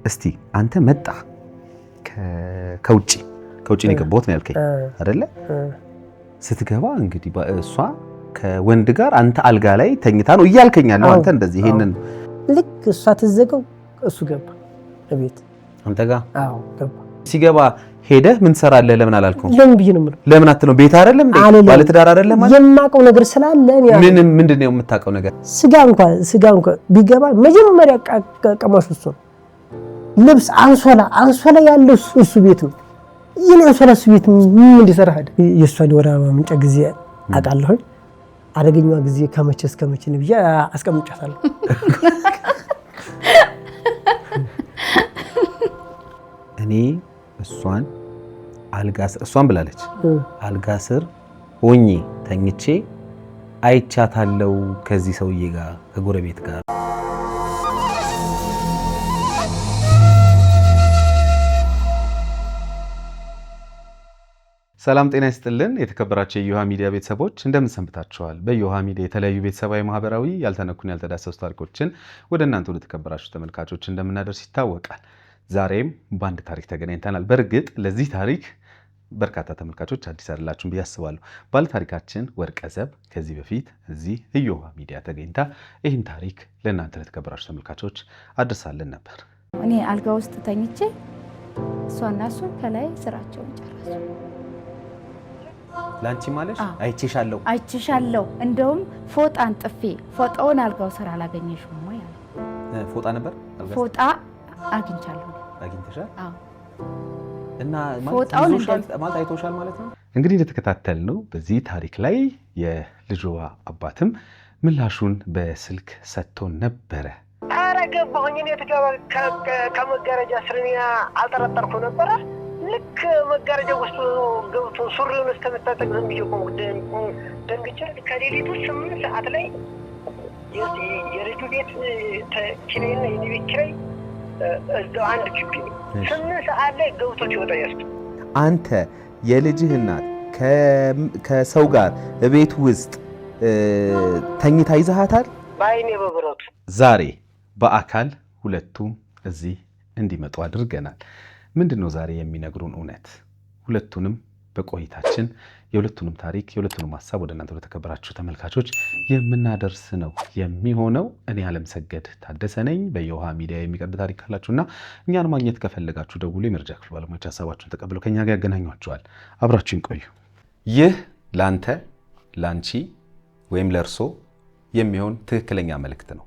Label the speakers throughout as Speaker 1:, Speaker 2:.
Speaker 1: እስቲ አንተ መጣ ከውጪ ነው የገባሁት ነው ያልከኝ አይደለ? ስትገባ እንግዲህ እሷ ከወንድ ጋር አንተ አልጋ ላይ ተኝታ ነው እያልከኛለሁ። አንተ እንደዚህ ይሄንን
Speaker 2: ልክ እሷ ትዘገው እሱ ገባ እቤት
Speaker 1: አንተ ጋር
Speaker 2: ገባ።
Speaker 1: ሲገባ ሄደህ ምን ትሰራለህ ለምን አላልከውም?
Speaker 2: ለምን ብዬ ነው የምለው?
Speaker 1: ለምን አትለው? ቤት አይደለም እንዴ? ባለትዳር አይደለም ማለት
Speaker 2: የማውቀው ነገር ስላለ
Speaker 1: ምንድነው የምታውቀው ነገር?
Speaker 2: ስጋ እንኳን ቢገባ መጀመሪያ ቀማሽ እሱ ነው። ልብስ አንሶላ ያለው እሱ ቤት ነው። ይሄን አንሶላ እሱ ቤት ምን እንዲሰራ ሄደ? የእሷ ወራ ማምንጫ ጊዜ አውቃለሁ። አደገኛዋ ጊዜ ከመቼ እስከ መቼ ነው ብዬ አስቀምጫታለሁ።
Speaker 1: እኔ እሷን ብላለች አልጋ ስር ሆኜ ተኝቼ አይቻታለሁ ከዚህ ሰውዬ ጋር ከጎረቤት ጋር። ሰላም ጤና ይስጥልን። የተከበራችሁ የዮሃ ሚዲያ ቤተሰቦች እንደምን ሰንብታችኋል? በዮሃ ሚዲያ የተለያዩ ቤተሰባዊ፣ ማህበራዊ ያልተነኩን ያልተዳሰሱ ታሪኮችን ወደ እናንተ ወደ ተከበራችሁ ተመልካቾች እንደምናደርስ ይታወቃል። ዛሬም በአንድ ታሪክ ተገናኝተናል። በእርግጥ ለዚህ ታሪክ በርካታ ተመልካቾች አዲስ አይደላችሁም ብዬ አስባለሁ። ባለ ታሪካችን ወርቀዘብ ከዚህ በፊት እዚህ ዮሃ ሚዲያ ተገኝታ ይህን ታሪክ ለእናንተ ለተከበራችሁ ተመልካቾች አድርሳለን ነበር።
Speaker 3: እኔ አልጋ ውስጥ ተኝቼ እሷና እሱ ከላይ ስራቸውን ጨረሱ።
Speaker 1: ላንቺ ማለት አይቼሻለሁ
Speaker 3: እንደውም ፎጣን ጥፌ ፎጣውን አልጋው ስራ አላገኘሽውም ወይ?
Speaker 1: ፎጣ ነበር
Speaker 3: ፎጣ አግኝቻለሁ።
Speaker 1: አግኝተሻል?
Speaker 3: አዎ።
Speaker 1: እና ማለት አይቶሻል ማለት ነው። እንግዲህ እንደተከታተልነው በዚህ ታሪክ ላይ የልጅዋ አባትም ምላሹን በስልክ ሰጥቶን ነበረ።
Speaker 4: ኧረ ገባሁኝ። እኔ ከመጋረጃ ስር አልጠረጠርኩ ነበረ። ልክ መጋረጃ ውስጥ ገብቶ ሱሪውን እስከምታጠቅ ዝም ብዬ ደንግጬ ከሌሊቱ 8 ሰዓት ላይ የልጁ ቤት ኪራይና የኔ ቤት ኪራይ እዛው አንድ ግቢ ነው። 8 ሰዓት ላይ ገብቶ ሲወጣ ያስቱ
Speaker 1: አንተ የልጅህ እናት ከሰው ጋር ቤት ውስጥ ተኝታ ይዘሃታል?
Speaker 4: በአይኔ በብረቱ
Speaker 1: ዛሬ በአካል ሁለቱም እዚህ እንዲመጡ አድርገናል። ምንድነው ዛሬ የሚነግሩን እውነት? ሁለቱንም በቆይታችን የሁለቱንም ታሪክ የሁለቱንም ሐሳብ ወደ እናንተ ለተከበራችሁ ተመልካቾች የምናደርስ ነው የሚሆነው። እኔ አለምሰገድ ታደሰ ነኝ። በዮሃ ሚዲያ የሚቀርብ ታሪክ ካላችሁና እኛን ማግኘት ከፈለጋችሁ ደውሉ። የመረጃ ክፍል ባለሙያዎች ሐሳባችሁን ተቀብለው ከኛ ጋር ያገናኟችኋል። አብራችሁን ቆዩ። ይህ ላንተ ላንቺ ወይም ለርሶ የሚሆን ትክክለኛ መልእክት ነው።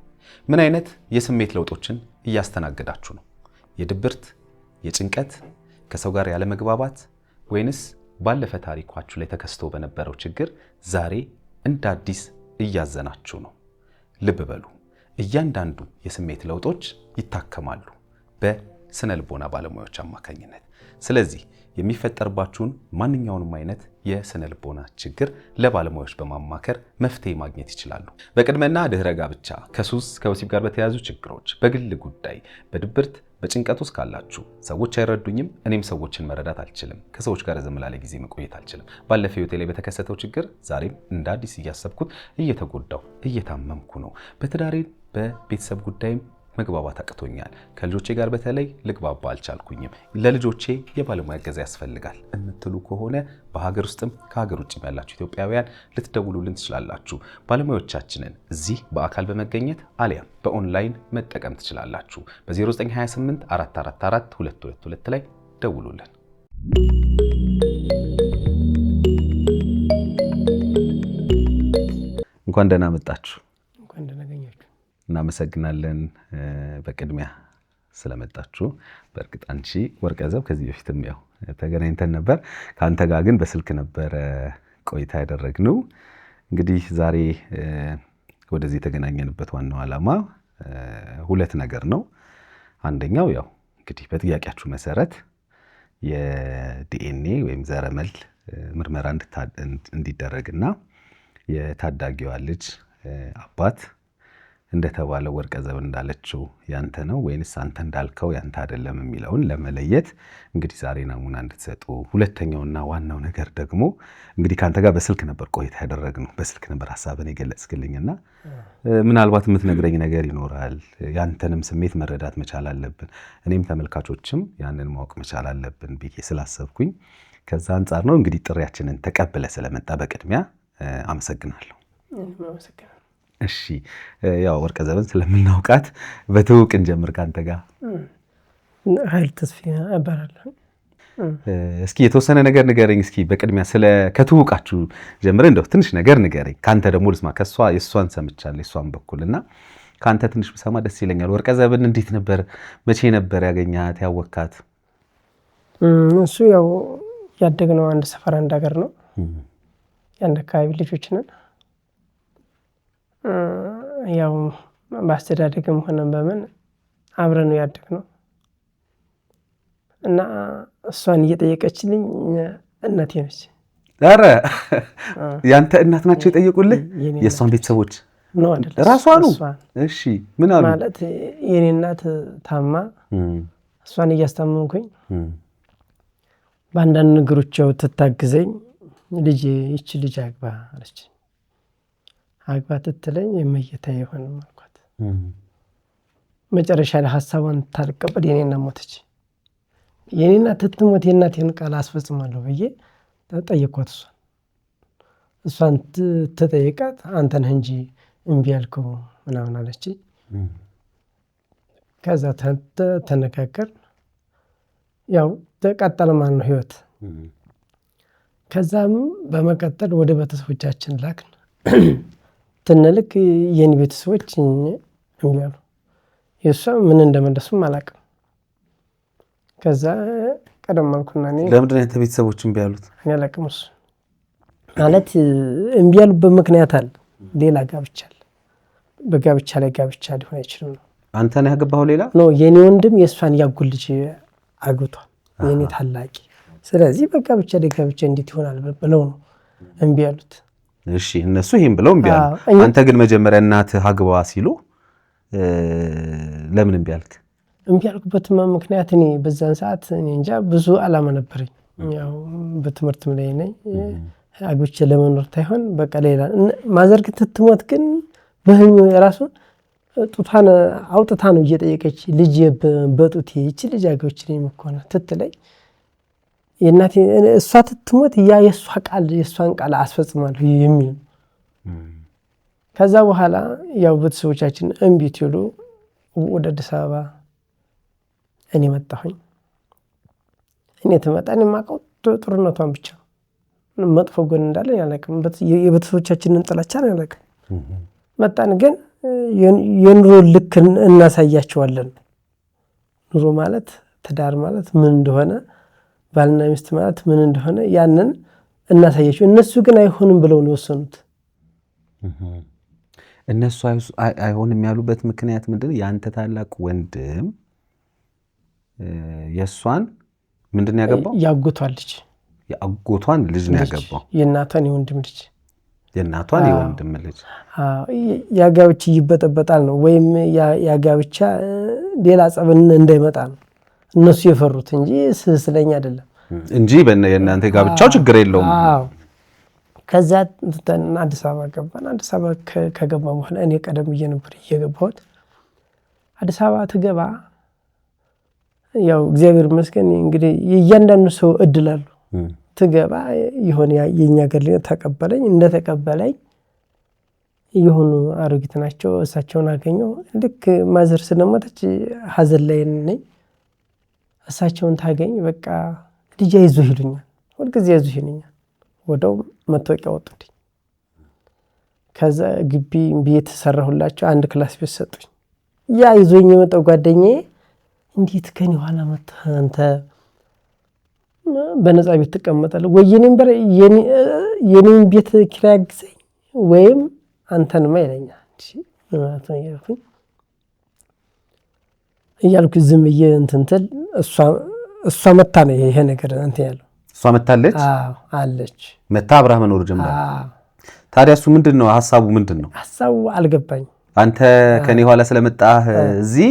Speaker 1: ምን አይነት የስሜት ለውጦችን እያስተናገዳችሁ ነው? የድብርት፣ የጭንቀት፣ ከሰው ጋር ያለ መግባባት ወይንስ ባለፈ ታሪኳችሁ ላይ ተከስቶ በነበረው ችግር ዛሬ እንደ አዲስ እያዘናችሁ ነው? ልብ በሉ፣ እያንዳንዱ የስሜት ለውጦች ይታከማሉ በስነ ልቦና ባለሙያዎች አማካኝነት። ስለዚህ የሚፈጠርባችሁን ማንኛውንም አይነት የስነ ልቦና ችግር ለባለሙያዎች በማማከር መፍትሄ ማግኘት ይችላሉ። በቅድመና ድህረ ጋብቻ፣ ከሱስ ከወሲብ ጋር በተያያዙ ችግሮች፣ በግል ጉዳይ፣ በድብርት በጭንቀት ውስጥ ካላችሁ፣ ሰዎች አይረዱኝም፣ እኔም ሰዎችን መረዳት አልችልም፣ ከሰዎች ጋር ዝም ላለ ጊዜ መቆየት አልችልም፣ ባለፈው ህይወቴ ላይ በተከሰተው ችግር ዛሬም እንደ አዲስ እያሰብኩት እየተጎዳው እየታመምኩ ነው፣ በትዳሬ በቤተሰብ ጉዳይም መግባባት አቅቶኛል፣ ከልጆቼ ጋር በተለይ ልግባባ አልቻልኩኝም፣ ለልጆቼ የባለሙያ እገዛ ያስፈልጋል የምትሉ ከሆነ በሀገር ውስጥም ከሀገር ውጭም ያላችሁ ኢትዮጵያውያን ልትደውሉልን ትችላላችሁ። ባለሙያዎቻችንን እዚህ በአካል በመገኘት አሊያም በኦንላይን መጠቀም ትችላላችሁ። በ0928 444 222 ላይ ደውሉልን። እንኳን ደህና መጣችሁ። እናመሰግናለን በቅድሚያ ስለመጣችሁ። በእርግጥ አንቺ ወርቀዘብ ከዚህ በፊትም ያው ተገናኝተን ነበር። ከአንተ ጋር ግን በስልክ ነበረ ቆይታ ያደረግነው። እንግዲህ ዛሬ ወደዚህ የተገናኘንበት ዋናው ዓላማ ሁለት ነገር ነው። አንደኛው ያው እንግዲህ በጥያቄያችሁ መሰረት የዲኤንኤ ወይም ዘረመል ምርመራ እንዲደረግና የታዳጊዋ ልጅ አባት እንደተባለው ወርቀ ዘብ እንዳለችው ያንተ ነው ወይንስ አንተ እንዳልከው ያንተ አይደለም የሚለውን ለመለየት እንግዲህ ዛሬ ናሙና እንድትሰጡ። ሁለተኛውና ዋናው ነገር ደግሞ እንግዲህ ካንተ ጋር በስልክ ነበር ቆይታ ያደረግነው። በስልክ ነበር ሐሳብን የገለጽክልኝና ምናልባት የምትነግረኝ ነገር ይኖራል። ያንተንም ስሜት መረዳት መቻል አለብን፣ እኔም ተመልካቾችም ያንን ማወቅ መቻል አለብን ብዬ ስላሰብኩኝ ከዛ አንጻር ነው እንግዲህ ጥሪያችንን ተቀብለ ስለመጣ በቅድሚያ አመሰግናለሁ። እሺ ያው ወርቀ ዘብን ስለምናውቃት በትውውቅ እንጀምር ካንተ ጋር።
Speaker 2: ኃይል ተስፋዬ እባላለሁ።
Speaker 1: እስኪ የተወሰነ ነገር ንገረኝ። እስኪ በቅድሚያ ስለ ከትውውቃችሁ ጀምረን እንደው ትንሽ ነገር ንገረኝ። ካንተ ደግሞ ልስማ። ከሷ የሷን ሰምቻለሁ የሷን በኩልና ካንተ ትንሽ ብሰማ ደስ ይለኛል። ወርቀ ዘብን እንዴት ነበር መቼ ነበር ያገኛት ያወካት?
Speaker 2: እሱ ያው ያደግነው አንድ ሰፈር አንድ ሀገር ነው። የአንድ አካባቢ ልጆች ነን። ያው በአስተዳደግም ሆነ በምን አብረን ነው ያደግነው እና እሷን እየጠየቀችልኝ እናቴ ነች።
Speaker 1: ኧረ ያንተ እናት ናቸው የጠየቁልህ? የእሷን ቤተሰቦች
Speaker 2: ነው አይደል?
Speaker 1: ራሷ ነው። እሺ ምን አሉ?
Speaker 2: ማለት የኔ እናት ታማ እሷን እያስታመምኩኝ በአንዳንድ ነገሮች ያው ትታግዘኝ ልጅ ይቺ ልጅ አግባ አለች። አግባ ትትለኝ የመየታ ይሆንም አልኳት። መጨረሻ ላይ ሐሳቧን ታልቀበል የኔ እናት ሞተች። የኔ እናት ትሞት የእናቴን ቃል አስፈጽማለሁ ብዬ ጠየኳት። እሷን ተጠይቃት አንተ ነህ እንጂ እምቢ ያልከው ምናምን አለች። ከዛ ተነጋገር ያው ተቀጠለ ማለት ነው ህይወት። ከዛም በመቀጠል ወደ ቤተሰቦቻችን ላክን። ትንልክ የኔ ቤተሰቦች እምቢ አሉ። የእሷ ምን እንደመለሱም አላውቅም። ከዛ ቀደም አልኩና እኔ
Speaker 1: ለምንድን ነው የአንተ ቤተሰቦች እምቢ ያሉት?
Speaker 2: እኔ አላውቅም። እሱ ማለት እምቢ ያሉበት ምክንያት አለ፣ ሌላ ጋብቻ አለ። በጋብቻ ላይ ጋብቻ ሊሆን አይችልም ነው።
Speaker 1: አንተ ነህ ያገባኸው ሌላ
Speaker 2: ነው? የኔ ወንድም የእሷን ያጎል ልጅ አግብቷል፣ የኔ ታላቂ። ስለዚህ በጋብቻ ላይ ጋብቻ እንዴት ይሆናል ብለው ነው እምቢ ያሉት።
Speaker 1: እሺ እነሱ ይሄን ብለው እምቢ አሉ። አንተ ግን መጀመሪያ እናትህ አግባ ሲሉ ለምን እምቢ አልክ?
Speaker 2: እምቢ ያልኩበት ምክንያት እኔ በዛን ሰዓት እኔ እንጃ ብዙ አላማ ነበረኝ። ያው በትምህርትም ላይ ነኝ። አግብቼ ለመኖር ታይሆን በቃ ሌላ ማዘር ትሞት ግን በህልም ራሱ ጡቷን አውጥታ ነው እየጠየቀች ልጅ በጡቴ ይቺ ልጅ አግብቼ ነኝ መኮነ ትትለኝ የእናቴ እሷ ትሞት ያ የእሷን ቃል አስፈጽማለሁ የሚል። ከዛ በኋላ ያው ቤተሰቦቻችን እምቢ ሲሉ ወደ አዲስ አበባ እኔ መጣሁኝ። እኔ ትመጣ እኔ የማውቀው ጥሩነቷን ብቻ መጥፎ ጎን እንዳለ አላውቅም። የቤተሰቦቻችንን ጥላቻ አላውቅም። መጣን ግን የኑሮ ልክ እናሳያቸዋለን። ኑሮ ማለት ትዳር ማለት ምን እንደሆነ ባልና ሚስት ማለት ምን እንደሆነ ያንን እናሳያቸው። እነሱ ግን አይሆንም ብለው ነው የወሰኑት።
Speaker 1: እነሱ አይሆንም ያሉበት ምክንያት ምንድነው? ያንተ ታላቅ ወንድም የሷን ምንድነው ያገባው?
Speaker 2: ያጎቷን ልጅ
Speaker 1: የአጎቷን ልጅ ነው ያገባው።
Speaker 2: የእናቷን የወንድም ልጅ
Speaker 1: የእናቷን የወንድም ልጅ።
Speaker 2: ያጋብቻ ይበጠበጣል ነው ወይም ያጋብቻ ሌላ ጸብን እንዳይመጣ ነው እነሱ የፈሩት እንጂ ስለኛ አይደለም
Speaker 1: እንጂ የእናንተ ጋብቻው ችግር የለውም።
Speaker 2: ከዛ አዲስ አበባ ገባን። አዲስ አበባ ከገባ በኋላ እኔ ቀደም ብዬ ነበር እየገባሁት። አዲስ አበባ ትገባ ያው እግዚአብሔር ይመስገን እንግዲህ የእያንዳንዱ ሰው እድል አሉ። ትገባ የሆነ የኛ ገር ተቀበለኝ። እንደተቀበለኝ የሆኑ አሮጊት ናቸው። እሳቸውን አገኘው። ልክ ማዘር ስለሞተች ሀዘን ላይ ነኝ። እሳቸውን ታገኝ በቃ ልጅ አይዞህ ይሉኛል። ሁልጊዜ አይዞህ ይሉኛል። ወደው መታወቂያ ወጡልኝ። ከዛ ግቢ ቤት ሰራሁላቸው። አንድ ክላስ ቤት ሰጡኝ። ያ ይዞኝ የመጣው ጓደኛዬ እንዴት ከኔ ኋላ መጣህ አንተ በነፃ ቤት ትቀመጣለህ ወይ የኔን ቤት ኪራይ አግዘኝ ወይም አንተንማ ይለኛል። እያልኩ ዝም ብዬ እንትን ትል እሷ መታ ነው ይሄ ነገር እንትን ያለው።
Speaker 1: እሷ መታለች?
Speaker 2: አዎ አለች።
Speaker 1: መታ አብረህ መኖር ጀመረ። ታዲያ እሱ ምንድነው ሐሳቡ? ምንድነው
Speaker 2: ሐሳቡ?
Speaker 1: አንተ ከኔ ኋላ ስለመጣህ እዚህ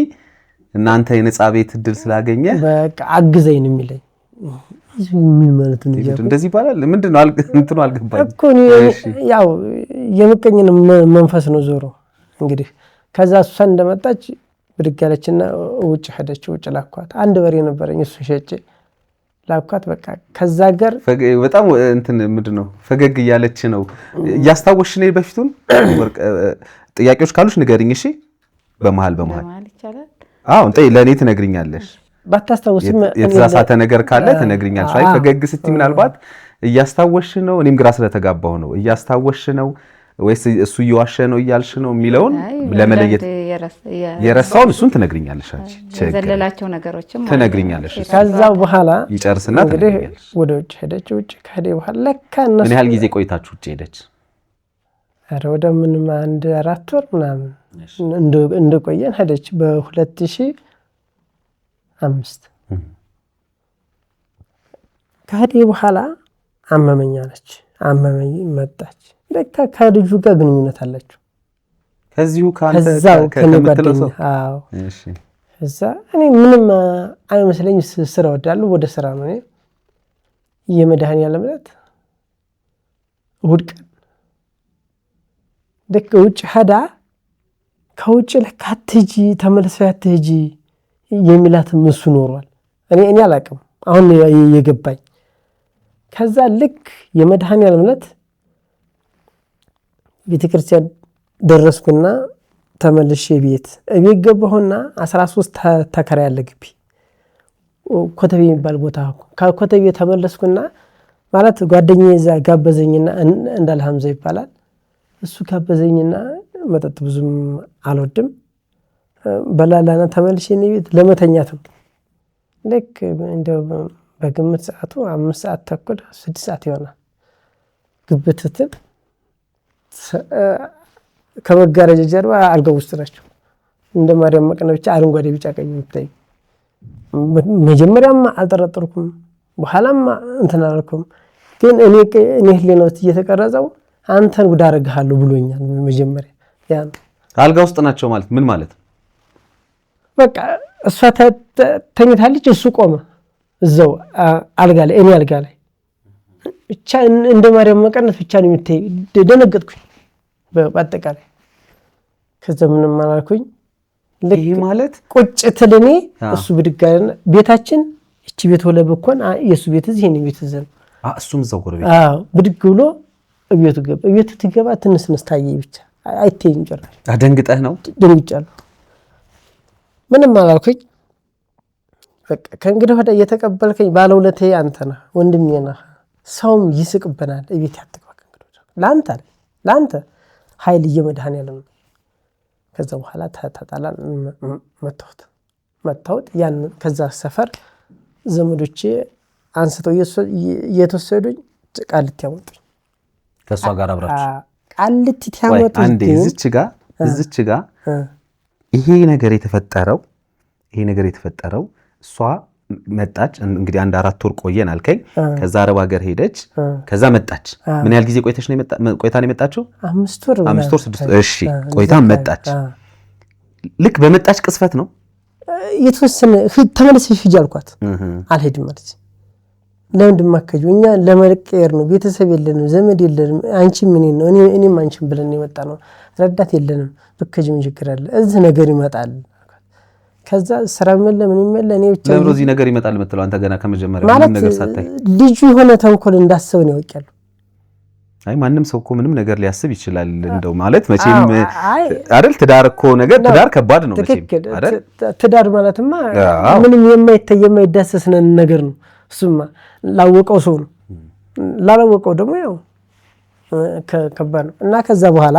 Speaker 1: እናንተ የነጻ ቤት እድል ስላገኘ
Speaker 2: በቃ አግዘኝ ነው የሚለኝ። ምን ማለት ነው?
Speaker 1: እንደዚህ ይባላል። ምንድነው እንትኑ አልገባኝ
Speaker 2: እኮ ያው የምቀኝን መንፈስ ነው ዞሮ እንግዲህ። ከዛ እሷ እንደመጣች ብድግ ያለችና ውጭ ሄደች። ውጭ ላኳት። አንድ በሬ ነበረኝ እሱ ሸጬ ላኳት። በቃ ከዛ ጋር
Speaker 1: በጣም እንትን ምንድነው ፈገግ እያለች ነው። እያስታወስሽ ነው በፊቱን? ጥያቄዎች ካሉሽ ንገሪኝ እሺ። በመሃል
Speaker 3: ይቻላል።
Speaker 1: አዎ ለኔ ትነግሪኛለሽ።
Speaker 2: ባታስታውስም
Speaker 1: የተሳሳተ ነገር ካለ ትነግሪኛለሽ። አይ ፈገግ ስትይ ምናልባት እያስታወስሽ ነው፣ እኔም ግራ ስለተጋባሁ ነው። እያስታወስሽ ነው ወይስ እሱ እየዋሸ ነው እያልሽ ነው የሚለውን ለመለየት የረሳውን እሱን ትነግሪኛለሽ። አንቺ
Speaker 3: የዘለላቸው ነገሮችም
Speaker 1: ትነግሪኛለሽ።
Speaker 2: ከዛው በኋላ
Speaker 1: ይጨርስና
Speaker 2: እንግዲህ ወደ ውጭ ሄደች። ውጭ ከሄደ በኋላ ለካ እነሱ
Speaker 1: ምን ያህል ጊዜ ቆይታችሁ ውጭ ሄደች?
Speaker 2: ኧረ ወደ ምንም 1-4 ወር ምናምን እንደቆየን ሄደች። በ2005 ከሄደ በኋላ አመመኝ አለች። አመመኝ መጣች። ለካ ከልጁ ጋር ግንኙነት አላችሁ።
Speaker 1: ከዚሁ
Speaker 2: ከዛው ከምትለው ሰው? አዎ እሺ። እዛ እኔ ምንም አይመስለኝ ስራ ወዳለሁ። ወደ ስራ ነው። የመድኃኒዓለም ዕለት እሑድ ቀን ልክ ውጭ ሄዳ ከውጭ ለካ አትሂጂ ተመልሰሽ አትሂጂ የሚላትም እሱ ኖሯል። እኔ አላውቅም። አሁን የገባኝ ከዛ ልክ የመድኃኒዓለም ዕለት ቤተክርስቲያን ደረስኩና ተመልሼ ቤት ገባሁና 13 ተከራይ ያለ ግቢ ኮተቤ የሚባል ቦታ ከኮተቤ ተመለስኩና ማለት ጓደኛዬ እዛ ጋበዘኝና እንዳለ ሐምዛ ይባላል። እሱ ጋበዘኝና መጠጥ ብዙም አልወድም በላላና ተመልሼ ቤት ለመተኛት ልክ እንደው በግምት ሰዓቱ 5 ሰዓት ተኩል 6 ሰዓት ይሆናል። ግብትትል ከመጋረጃ ጀርባ አልጋ ውስጥ ናቸው። እንደ ማርያም መቅነ ብቻ አረንጓዴ ቢጫ ቀይ የምታይ። መጀመሪያም አልጠረጠርኩም፣ በኋላም እንትን አላልኩም። ግን እኔ ህሊና ውስጥ እየተቀረጸው አንተን ጉድ አደርግሃለሁ ብሎኛል። መጀመሪያ ያን
Speaker 1: አልጋ ውስጥ ናቸው ማለት ምን ማለት?
Speaker 2: በቃ እሷ ተኝታለች፣ እሱ ቆመ እዛው አልጋ ላይ፣ እኔ አልጋ ላይ ብቻ እንደ ማርያም መቀነት ብቻ ነው የምታይ። ደነገጥኩኝ በአጠቃላይ። ከዛ ምንም አላልኩኝ።
Speaker 1: ይሄ ማለት
Speaker 2: ቁጭ ትልኔ እሱ ብድግ አለና ቤታችን እቺ ቤት ወለ በኮን የሱ ቤት እዚህ ነው ቤት እዚህ ነው።
Speaker 1: እሱም እዛው ጎረቤት።
Speaker 2: አዎ ብድግ ብሎ እቤቱ ገባ። እቤቱ ትገባ ትንስንስ ታየኝ ብቻ አይተኝ ጭራሽ።
Speaker 1: አደንግጠህ ነው?
Speaker 2: ደንግጫለሁ። ምንም አላልኩኝ። በቃ ከእንግዲህ ወደ እየተቀበልከኝ ባለውለቴ አንተ ነህ፣ ወንድሜ ነህ። ሰውም ይስቅብናል። እቤት ያትቀበል ለአንተ ኃይል እየመድኃኒዓለም። ከዛ በኋላ ተጣላን። መታወት ያን ከዛ ሰፈር ዘመዶቼ አንስተው እየተወሰዱኝ ቃልቲ ያመጡኝ።
Speaker 1: ከሷ ጋር አብራችሁ
Speaker 2: ቃልቲ ያመጡኝ።
Speaker 1: አንዴ እዚች ጋ ይሄ ነገር የተፈጠረው እሷ መጣች። እንግዲህ 1-4 ወር ቆየን አልከኝ። ከዛ አረብ ሀገር ሄደች። ከዛ መጣች። ምን ያህል ጊዜ ቆይታ ነው የመጣችው?
Speaker 2: 5 ወር
Speaker 1: 6 ወር። እሺ ቆይታ መጣች። ልክ በመጣች ቅስፈት ነው
Speaker 2: የተወሰነ ተመለሰሽ ሂጂ አልኳት። አልሄድም ማለት ለምንድን ማከጁ? እኛ ለመቀየር ነው። ቤተሰብ የለንም፣ ዘመድ የለንም። አንቺ ምን ነው እኔም አንቺም ብለን የመጣ ነው። ረዳት የለንም። ብከጅ ምን ችግር አለ? እዚህ ነገር ይመጣል። ከዛ ስራ መለ ምን ይመለ እኔ ብቻ
Speaker 1: ለምን እዚህ ነገር ይመጣል የምትለው አንተ ገና ከመጀመሪያ ምንም ነገር ሳታይ
Speaker 2: ልጁ የሆነ ተንኮል እንዳሰብ ነው ያውቃለሁ።
Speaker 1: አይ ማንም ሰው እኮ ምንም ነገር ሊያስብ ይችላል። እንደው ማለት መቼም አይደል ትዳር እኮ ነገር ትዳር ከባድ ነው መቼም አይደል?
Speaker 2: ትዳር ማለትማ ምንም የማይታይ የማይዳሰስ ነገር ነው። እሱማ ላወቀው ሰው ነው፣ ላላወቀው ደግሞ ያው ከባድ ነው። እና ከዛ በኋላ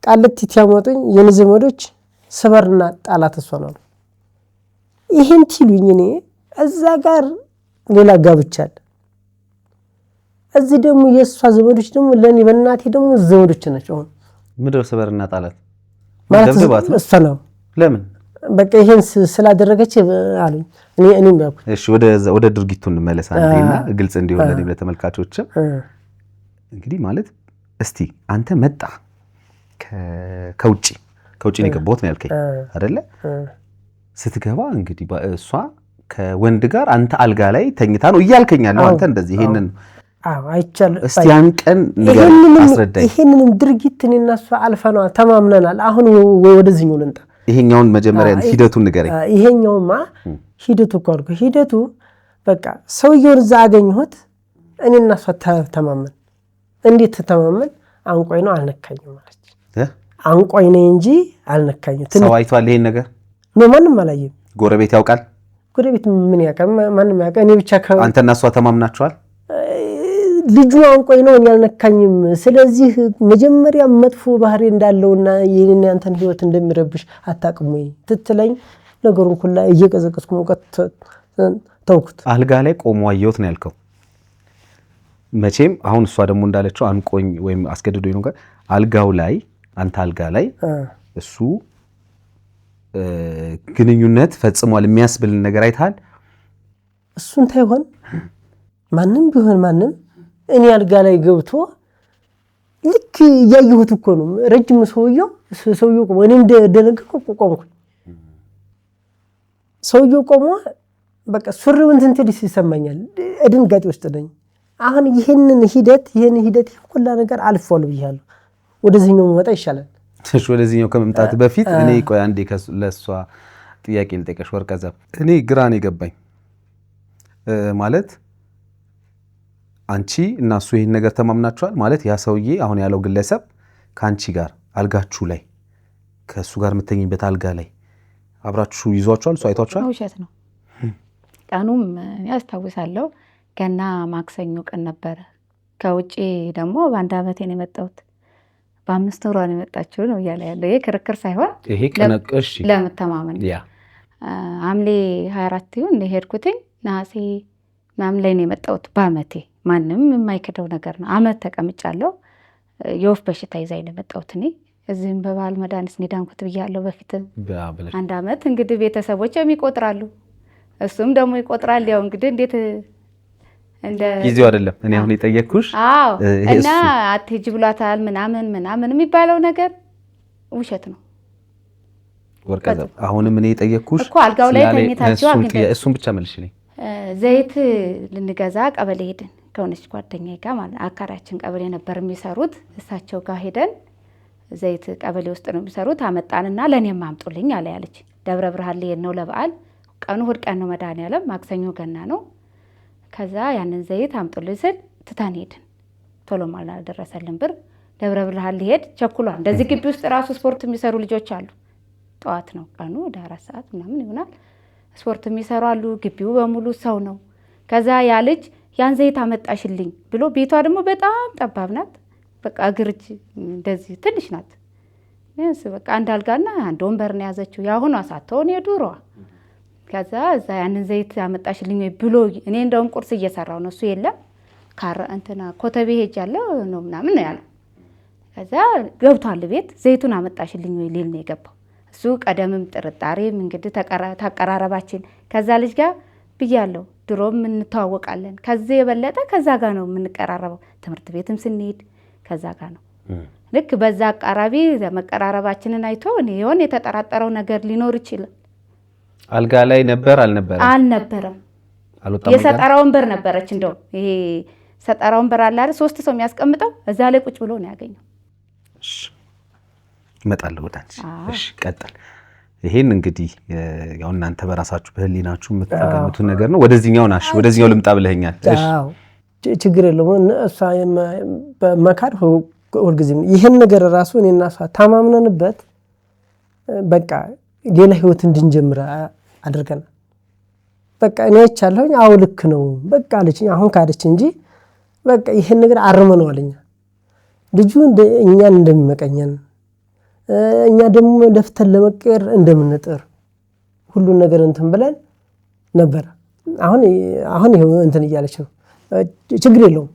Speaker 2: ቃልቲ ያመጡኝ የኔ ዘመዶች ሰበርና ጣላት እሷ ነው ይሄን ትሉኝ። እኔ እዛ ጋር ሌላ ጋብቻ አለ። እዚህ ደግሞ የእሷ ዘመዶች ደግሞ ለኔ በእናቴ ደግሞ ዘመዶች ናቸው።
Speaker 1: ምድር ሰበርና ጣላት
Speaker 2: ማለት እሷ ነው።
Speaker 1: ለምን
Speaker 2: በቃ ይሄን ስላደረገች አሉኝ። እኔም ያልኩት
Speaker 1: እሺ፣ ወደ ድርጊቱ እንመለስ አንዴና ግልጽ እንዲሆን ለኔ ለተመልካቾችም እንግዲህ ማለት እስቲ አንተ መጣ ከውጪ ከውጭ ነው የገባሁት ነው ያልከኝ አይደለ? ስትገባ እንግዲህ እሷ ከወንድ ጋር አንተ አልጋ ላይ ተኝታ ነው እያልከኝ ያለው አንተ እንደዚህ ይሄንን
Speaker 2: አይቻል
Speaker 1: እስቲ ያን ቀን አስረዳኝ።
Speaker 2: ይሄንን ድርጊት እኔና እሷ አልፈናል፣ ተማምነናል። አሁን ወደዚህኛው ልንጣ።
Speaker 1: ይሄኛውን መጀመሪያ ሂደቱን ንገረኝ።
Speaker 2: ይሄኛውማ ሂደቱ እኮ አልኩህ። ሂደቱ በቃ ሰውየውን እዛ አገኘሁት፣ እኔና እሷ ተማመን። እንዴት ተማመን? አንቆይ ነው አልነካኝም ማለት አንቆይ ነው እንጂ አልነካኝም።
Speaker 1: ሰው አይቷል ይሄን ነገር
Speaker 2: ነው? ማንም አላየም።
Speaker 1: ጎረቤት ያውቃል?
Speaker 2: ጎረቤት ምን ያውቃል? ማንም ያውቃል። እኔ ብቻ
Speaker 1: አንተና እሷ ተማምናችኋል?
Speaker 2: ልጁ አንቆይ ነው እኔ አልነካኝም። ስለዚህ መጀመሪያ መጥፎ ባህሪ እንዳለውና የኔን ያንተን ህይወት እንደሚረብሽ አታውቅም ወይ ትትለኝ ነገሩን ሁላ እየቀዘቀዝኩ ሙቀት ተውኩት።
Speaker 1: አልጋ ላይ ቆሞ አየሁት ነው ያልከው። መቼም አሁን እሷ ደግሞ እንዳለችው አንቆኝ ወይም አስገድዶኝ ነው። አልጋው ላይ አንተ አልጋ ላይ እሱ ግንኙነት ፈጽሟል የሚያስብል ነገር አይተሃል?
Speaker 2: እሱን ታይሆን ማንም ቢሆን ማንም እኔ አልጋ ላይ ገብቶ ልክ ያየሁት እኮ ነው። ረጅም ሰውየው ቆሞ እኔም ደነገጥኩ፣ ቆምኩ። ሰውየው ቆሞ በቃ ሱሪው እንትን ትልስ ይሰማኛል። ድንጋጤ ውስጥ ነኝ። አሁን ይሄንን ሂደት ሁላ ነገር አልፏል ብያለሁ። ወደዚህኛው መጣ ይሻላል።
Speaker 1: እሺ፣ ወደዚህኛው ከመምጣት በፊት እኔ ቆይ አንዴ ለሷ ጥያቄ ልጠይቅሽ። ወርቀዘብ እኔ ግራ ነው የገባኝ ማለት አንቺ እና እሱ ይሄን ነገር ተማምናችኋል ማለት ያ ሰውዬ አሁን ያለው ግለሰብ ከአንቺ ጋር አልጋችሁ ላይ ከእሱ ጋር የምተኝበት አልጋ ላይ አብራችሁ ይዟችኋል? እሱ አይቷችኋል?
Speaker 3: ውሸት ነው። ቀኑም ያስታውሳለሁ። ገና ማክሰኞ ቀን ነበረ። ከውጭ ደግሞ በአንድ ዓመቴ ነው የመጣሁት። በ5 ወሯ ነው የመጣችው ነው እያለ ያለው። ይሄ ክርክር ሳይሆን
Speaker 1: ይሄ ቀነቀሽ
Speaker 3: ለመተማመን ሐምሌ 24 ይሁን ሄድኩትኝ ነሐሴ ምናምን ላይ ነው የመጣሁት በአመቴ። ማንም የማይከደው ነገር ነው። አመት ተቀምጫለሁ። የወፍ በሽታ ይዛኝ ነው የመጣሁት እኔ። እዚህም በባህል መድኃኒት ነው ዳንኩት ብያለሁ። በፊትም 1 አመት እንግዲህ ቤተሰቦችም ይቆጥራሉ፣ እሱም ደግሞ ይቆጥራል። ያው እንግዲህ እንዴት እንደ
Speaker 1: ጊዜው አይደለም እኔ አሁን የጠየቅኩሽ።
Speaker 3: እና አትሄጂ ብሏታል ምናምን የሚባለው ነገር ውሸት ነው።
Speaker 1: ወርቀዘብ አሁንም እኔ የጠየቅኩሽ
Speaker 3: እኮ አልጋው ላይ ተኝታችሁ አግኝተን
Speaker 1: እሱን ብቻ መልሽልኝ።
Speaker 3: ዘይት ልንገዛ ቀበሌ ሄድን ከሆነች ጓደኛዬ ጋር ማለት አካራችን ቀበሌ ነበር የሚሰሩት። እሳቸው ጋር ሄደን ዘይት ቀበሌ ውስጥ ነው የሚሰሩት። አመጣንና ለእኔም አምጡልኝ አለ ያለች። ደብረ ብርሃን ልሄድ ነው ለበዓል። ቀኑ እሑድ ቀን ነው መድኃኒዓለም፣ ማክሰኞ ገና ነው። ከዛ ያንን ዘይት አምጡልኝ ስል ትተን ሄድን። ቶሎ አልደረሰልን ብር። ደብረ ብርሃን ልሄድ ቸኩሏል። እንደዚህ ግቢ ውስጥ ራሱ ስፖርት የሚሰሩ ልጆች አሉ። ጠዋት ነው ቀኑ ወደ 4 ሰዓት ምናምን ይሆናል። ስፖርት የሚሰሩ አሉ። ግቢው በሙሉ ሰው ነው። ከዛ ያ ልጅ ያን ዘይት አመጣሽልኝ ብሎ፣ ቤቷ ደግሞ በጣም ጠባብ ናት። በቃ እግርጅ እንደዚህ ትንሽ ናት። በቃ አንድ አልጋና አንድ ወንበር ነው ያዘችው። ያሁኗ ሳትሆን የዱሮዋ። ከዛ እዛ ያንን ዘይት አመጣሽልኝ ብሎ እኔ እንደውም ቁርስ እየሰራው ነው፣ እሱ የለም እንትና ኮተቤ ሄጃለሁ ነው ምናምን ነው ያለው። ከዛ ገብቷል ቤት። ዘይቱን አመጣሽልኝ ወይ ሊል ነው የገባው። እሱ ቀደምም ጥርጣሬም እንግዲህ ተቀራረባችን ከዛ ልጅ ጋር ብያለሁ። ድሮም እንተዋወቃለን። ከዚህ የበለጠ ከዛ ጋር ነው የምንቀራረበው። ትምህርት ቤትም ስንሄድ ከዛ ጋር ነው። ልክ በዛ አቃራቢ መቀራረባችንን አይቶ የሆነ የተጠራጠረው ነገር ሊኖር ይችላል።
Speaker 1: አልጋ ላይ ነበር
Speaker 3: አልነበረም? የሰጠራ ወንበር ነበረች። እንደው ይሄ ሰጠራ ወንበር አለ አይደል? 3 ሰው የሚያስቀምጠው እዛ ላይ ቁጭ ብሎ ነው ያገኘው።
Speaker 1: እመጣለሁ ወደ አንቺ። እሺ ቀጥል። ይሄን እንግዲህ ያው እናንተ በራሳችሁ በህሊናችሁ የምትገምቱ ነገር ነው። ወደዚህኛው ናሽ ወደዚህኛው ልምጣ ብለኸኛል። እሺ
Speaker 2: ችግር የለውም። እሷ በመካር ሁልጊዜም ይሄን ነገር ራሱ እኔና እሷ ተማምነንበት በቃ ሌላ ህይወት እንድንጀምር አድርገናል። በቃ እኔ አይቻለሁኝ። አዎ ልክ ነው በቃ አለችኝ። አሁን ካደች እንጂ በቃ ይሄን ነገር አርመነዋል። ልጁ እኛን እንደሚመቀኘን እኛ ደግሞ ለፍተን ለመቀየር እንደምንጥር ሁሉን ነገር እንትን ብለን ነበር። አሁን ይሄው እንትን እያለች ነው። ችግር የለውም።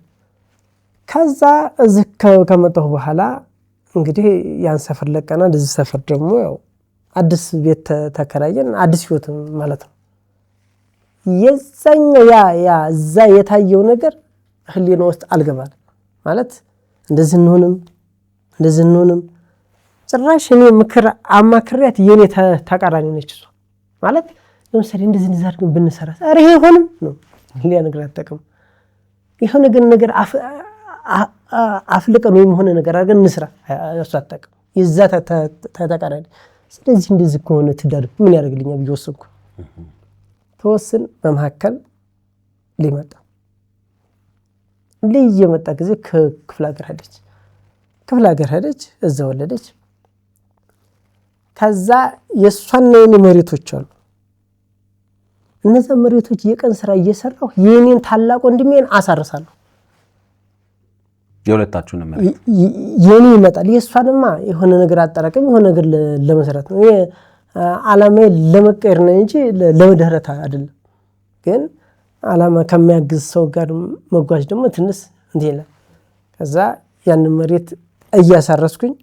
Speaker 2: ከዛ እዚህ ከመጣሁ በኋላ እንግዲህ ያን ሰፈር ለቀና እዚህ ሰፈር ደግሞ ያው አዲስ ቤት ተከራየን። አዲስ ህይወት ማለት ነው። የዛኛው ያ እዛ የታየው ነገር ህሊና ውስጥ አልገባል ማለት እንደዚህ እንሆንም ጭራሽ እኔ ምክር አማክሪያት የኔ ተቃራኒ ነች እሷ ማለት ለምሳሌ እንደዚህ አድርገን ብንሰራ አረ ይሄ ሆነም ነው ሊያ ነገር አጠቀም የሆነ ነገር አፍልቀን ወይም ሆነ ነገር አድርገን እንስራ እሷ አጠቀም የዛ ተቃራኒ ስለዚህ እንደዚህ ከሆነ ትዳር ምን ያደርግልኛል ብዬ ወሰንኩ ተወሰን በመሐከል ሊመጣ ለየመጣ ጊዜ ክፍለ ሀገር ሄደች እዛ ወለደች ከዛ የሷና የኔ መሬቶች አሉ እነዛ መሬቶች የቀን ስራ እየሰራው የኔን ታላቅ ወንድሜን አሳርሳለሁ
Speaker 1: የሁለታችሁን መሬት
Speaker 2: የኔ ይመጣል የሷንማ የሆነ ነገር አጠራቀም የሆነ ነገር ለመስራት ነው ዓላማዬ ለመቀየር ነው እንጂ ለመደረታ አይደለም ግን ዓላማ ከሚያግዝ ሰው ጋር መጓዝ ደግሞ ትንሽ እንዴ ይላል ከዛ ያንን መሬት እያሳረስኩኝ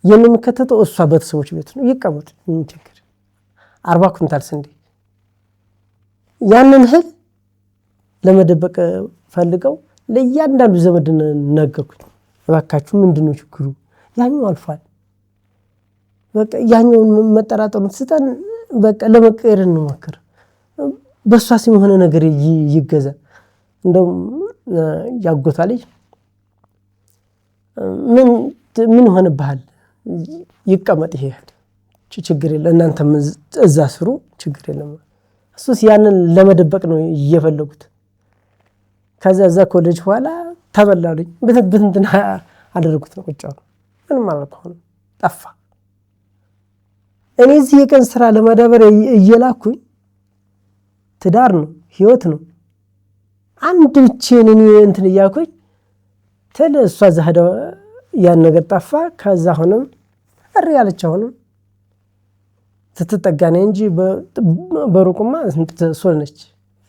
Speaker 2: የምከተተው እሷ ቤተሰቦች ቤት ነው ይቀመጥ ችግር 40 ኩንታል ስንዴ ያንን ህል ለመደበቅ ፈልገው ለእያንዳንዱ ዘመድ ነገርኩኝ እባካችሁ ምንድነው ችግሩ ያኛው አልፏል በቃ ያኛውን መጠራጠሩን ስጠን በቃ ለመቀየር እንሞክር በሷ ስም ሆነ ነገር ይገዛ እንደው ያጎታለች ምን ሆነ ባህል ይቀመጥ ይሄ ችግር የለም እናንተም እዛ ስሩ ችግር የለም እሱስ ያንን ለመደበቅ ነው እየፈለጉት ከዛ እዛ ኮሌጅ በኋላ ተበላልኝ በትንትና አደረጉት ነው ቁጫው ምንም አልሆነም ጠፋ እኔ እዚህ የቀን ስራ ለማዳበር እየላኩኝ ትዳር ነው ህይወት ነው አንድ ብቻዬን እኔ እንትን እያልኩኝ እሷ ዘህዳ ያን ነገር ጠፋ ከዛ ሆነም እሪ ያለች ሆነም ስትጠጋኔ እንጂ በሩቁማ ሶልነች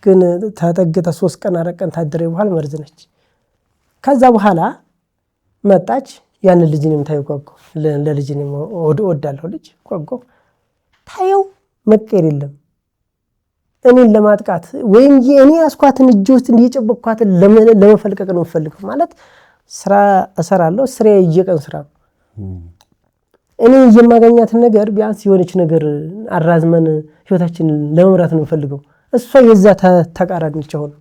Speaker 2: ግን ታጠግተ 3 ቀን 4 ቀን ታድሬ በኋላ መርዝነች ከዛ በኋላ መጣች ያን ልጅንም ታይጓጓ ለልጅንም ወዳለው ልጅ ጓጓ ታየው መቀየር የለም እኔን ለማጥቃት ወይም እኔ አስኳትን እጅ ውስጥ እንዲጨበቅኳት ለመፈልቀቅ ነው ፈልገው ማለት ስራ እሰራለሁ ስራ የቀን ስራ እኔ የማገኛት ነገር ቢያንስ የሆነች ነገር አራዝመን ህይወታችን ለመምራት ነው ፈልገው እሷ የዛ ተቃራኒ ነች ሆነ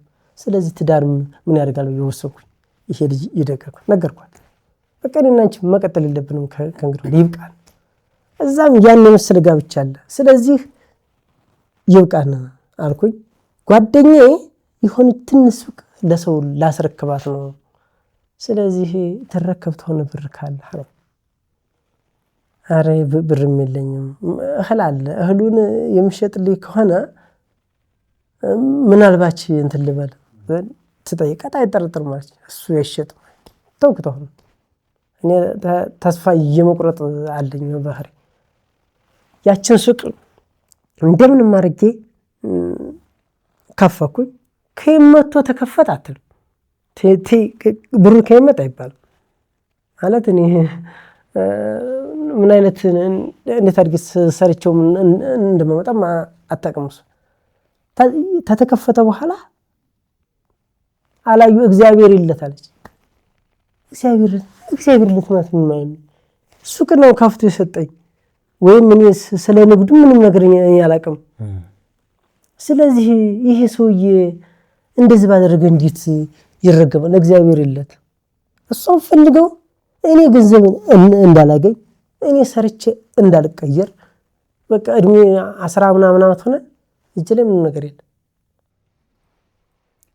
Speaker 2: ስለዚህ ትዳር ምን ያደርጋል ይወሰንኩኝ ይሄ ልጅ ይደገኩ ነገርኳት በቃ እኔናንቺ መቀጠል የለብንም ከእንግዲህ ይብቃል እዛም ያን መስል ጋብቻ አለ ስለዚህ ይብቃና አልኩኝ ጓደኛዬ ይሆን ትንሽ ለሰው ላስረክባት ነው ስለዚህ ተረከብተው ነበር ካለ አረ ብርም የለኝም እህል አለ እህሉን የምሸጥልኝ ከሆነ ምናልባች እንትን ልበል ትጠይቃት አይጠረጥር ማለት እሱ ያሸጥ ተውኩታው እኔ ተስፋ የመቁረጥ አለኝ ባህሪ ያችን ሱቅ እንደምን ማርጌ ከፈኩኝ ከመቶ ተከፈት አትል ብሩ ከመጣ ይባል ማለት እኔ ምን አይነት እንዴት አድርገስ ሰርቼው እንደማመጣም አጣቀምስ ተተከፈተ በኋላ አላዩ እግዚአብሔር ይለታል እግዚአብሔር ልትማት ምን ማለት ነው ሱቅ ነው ከፍቶ የሰጠኝ ወይም እኔ ስለ ንግዱ ምንም ነገር ያላቀም ስለዚህ ይሄ ሰውዬ እንደዚህ ባደረገ እንዴት ይረገማል እግዚአብሔር ይለት እሱም ፈልገው እኔ ገንዘብ እንዳላገኝ እኔ ሰርቼ እንዳልቀየር በቃ እድሜ 10 ምናምን አመት ሆነ እጅ ላይ ምን ነገር የለም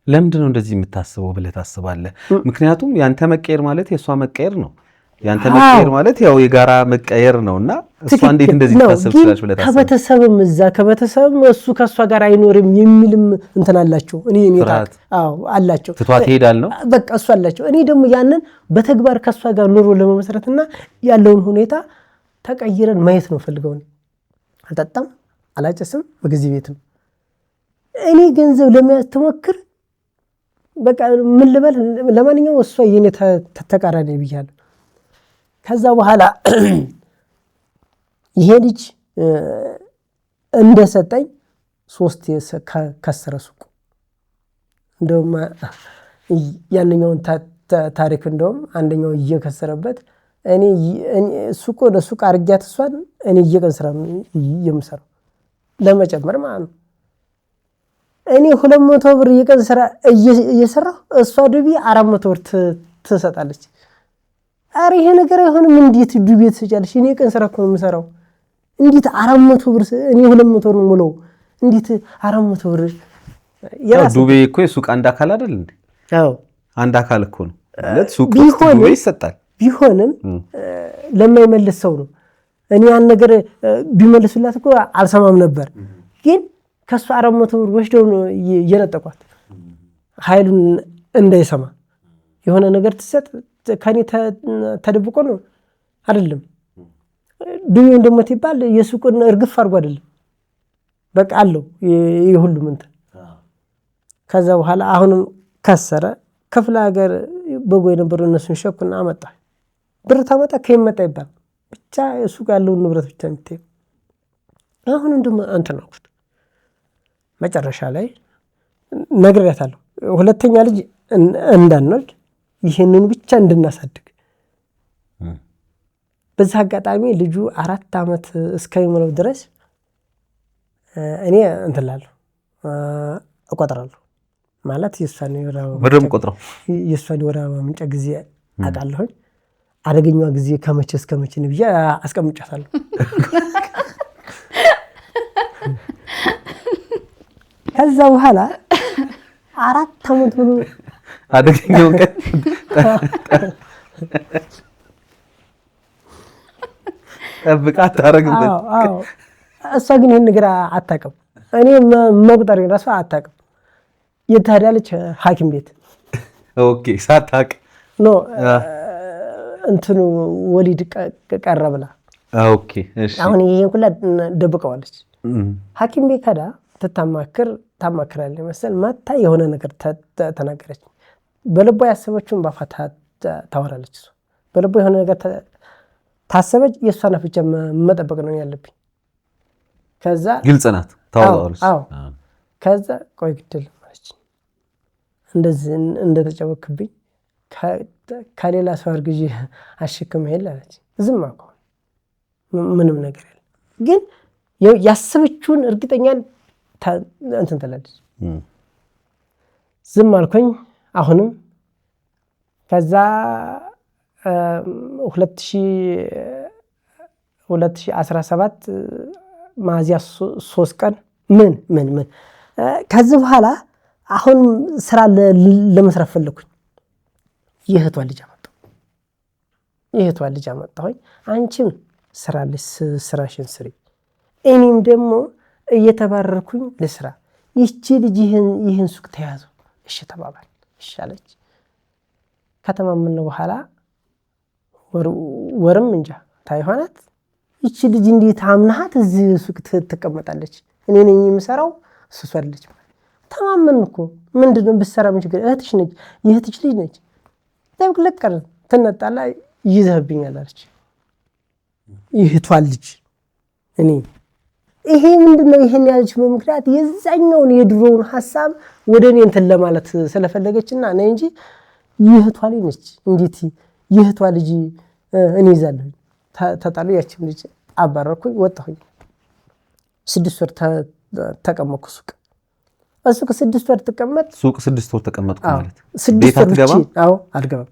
Speaker 1: ለምንድን ነው እንደዚህ የምታስበው ብለህ ታስባለህ ምክንያቱም ያንተ መቀየር ማለት የሷ መቀየር ነው ያንተ መቀየር ማለት ያው የጋራ መቀየር ነውና እሷ እንዴት እንደዚህ ታስብ ትችላለች ብለህ ታስብ
Speaker 2: ከበተሰብም እዛ ከበተሰብም እሱ ከሷ ጋር አይኖርም የሚልም እንትን አላቸው እኔ ታክ አላቸው
Speaker 1: ትቷት ይሄዳል ነው
Speaker 2: በቃ እሱ አላቸው እኔ ደግሞ ያንን በተግባር ከሷ ጋር ኑሮ ለመመስረትና ያለውን ሁኔታ ተቀይረን ማየት ነው ፈልገው አልጠጣም አላጨስም በጊዜ ቤትም እኔ ገንዘብ ለሚያስተሞክር በቃ ምን ልበል ለማንኛውም እሷ የኔ ተቃራኒ ብያለሁ ከዛ በኋላ ይሄ ልጅ እንደሰጠኝ 3 ከሰረ ሱቅ እንደውም ያንኛውን ታሪክ እንደውም አንደኛው እየከሰረበት እኔ ሱቅ ወደ ሱቅ አርጊያት እሷን እኔ እየቀን ስራ የምሰራው ለመጨመር ማለት ነው። እኔ 200 ብር እየቀን ስራ እየሰራሁ እሷ ዱቤ 400 ብር ትሰጣለች። አረ ይሄ ነገር አይሆንም። እንዴት ዱቤ ትሰጫለሽ? እኔ ቀን ስራ እኮ ነው የምሰራው። እንዴት 400 ብር እኔ 200 ብር ሙለው እንዴት 400 ብር?
Speaker 1: ዱቤ እኮ የሱቅ አንድ አካል አይደል እንዴ?
Speaker 2: አዎ
Speaker 1: አንድ አካል እኮ ነው ማለት ሱቅ ውስጥ ዱቤ ይሰጣል።
Speaker 2: ቢሆንም ለማይመልስ ሰው ነው። እኔ ያን ነገር ቢመልሱላት እኮ አልሰማም ነበር። ግን ከሱ 400 ብር ወስደው ነው የነጠቋት። ኃይሉን እንዳይሰማ የሆነ ነገር ትሰጥ ከኔ ተደብቆ ነው አይደለም። ዱቤው እንደምትባል የሱቁን እርግፍ አድርጎ አይደለም በቃ አለው የሁሉም እንትን። ከዛ በኋላ አሁንም ከሰረ። ክፍለ ሀገር በጎ የነበሩ እነሱን ሸኩና አመጣ። ብር ታመጣ ከይመጣ ይባል ብቻ እሱ ጋር ያለውን ንብረት ብቻ እንትን አሁን እንደማ አንተ ነው። መጨረሻ ላይ ነግሬያታለሁ። ሁለተኛ ልጅ እንዳንወልድ ይሄንን ብቻ እንድናሳድግ። በዛ አጋጣሚ ልጁ 4 ዓመት እስከሚሞላው ድረስ እኔ እንትላለሁ እቆጥራለሁ ማለት የሷን ወራ ማምጫ ጊዜ አጣለሁኝ። አደገኛዋ ጊዜ ከመቼ እስከ መቼ ነው ብዬ አስቀምጫታለሁ። ከዛ በኋላ 4 ዓመት ሙሉ
Speaker 1: አደገኛው ቀን ጠብቃት ታረግበት።
Speaker 2: አዎ እሷ ግን ይሄን ነገር አታውቅም። እኔ መቁጠር ራሷ አታውቅም። የታዳለች ሐኪም ቤት
Speaker 1: ኦኬ ሳታውቅ
Speaker 2: ኖ እንትኑ ወሊድ ቀረ ብላ
Speaker 1: ኦኬ እሺ።
Speaker 2: አሁን ይሄን ሁላ ደብቀዋለች። ሐኪም ቤት ከዳ ታማክራለች መሰል መታ የሆነ ነገር ተናገረች። በልቧ ያሰበችውን ባፋ ታወራለች። እሱ በልቧ የሆነ ነገር ታሰበች። የእሷን ብቻ መጠበቅ ነው ያለብኝ። ከዛ
Speaker 1: ግልጽ ናት ታወራለች።
Speaker 2: አዎ ከዛ ቆይ ግድል ማለች እንደዚህ እንደተጨወክብኝ ከሌላ ሰው አርግዤ አሽክም ሄል አለች። ዝም አልኩ። ምንም ነገር የለም። ግን ያሰበችውን እርግጠኛ እንትን ትላለች። ዝም አልኩኝ። አሁንም ከዛ 2017 ሚያዝያ 3 ቀን ምን ከዚህ በኋላ አሁን ስራ ለመስራት ፈለኩኝ። የእህቷን ልጅ አመጣሁኝ። አንቺም ስራሽን ስሪ፣ እኔም ደግሞ እየተባረርኩኝ ልስራ። ይቺ ልጅ ይህን ሱቅ ተያዘው። እሺ ተባባል። እሺ አለች። ከተማመን በኋላ ወርም እንጃ ታይሆናት ይቺ ልጅ እንዴት አምናሃት እዚህ ሱቅ ትቀመጣለች? እኔ ነኝ የምሰራው እሱ አይደለች። ተማመን እኮ ምንድነው ብትሰራ ምን ችግር? እህትሽ ነች፣ የእህትሽ ልጅ ነች። ለቅለቀር ትነጣላ ይዘህብኛል አለች። ይህቷ ልጅ እኔ ይሄ ምንድነው ይሄን ያለች በምክንያት የዛኛውን የድሮውን ሐሳብ ወደ እኔ እንትን ለማለት ስለፈለገችና ነኝ እንጂ ይህቷ ልጅ ነች። እንዴት ይህቷ ልጅ እኔ ይዛለሁ። ተጣሉ። ያቺም ልጅ አባረርኩኝ፣ ወጣሁኝ። 6 ወር ተቀመጥኩ ሱቅ። እሱ ከ6 ወር ተቀመጥ
Speaker 1: ሱቅ 6 ወር ተቀመጥኩ ማለት
Speaker 2: 6 ወር ብቻ። አዎ አልገባም።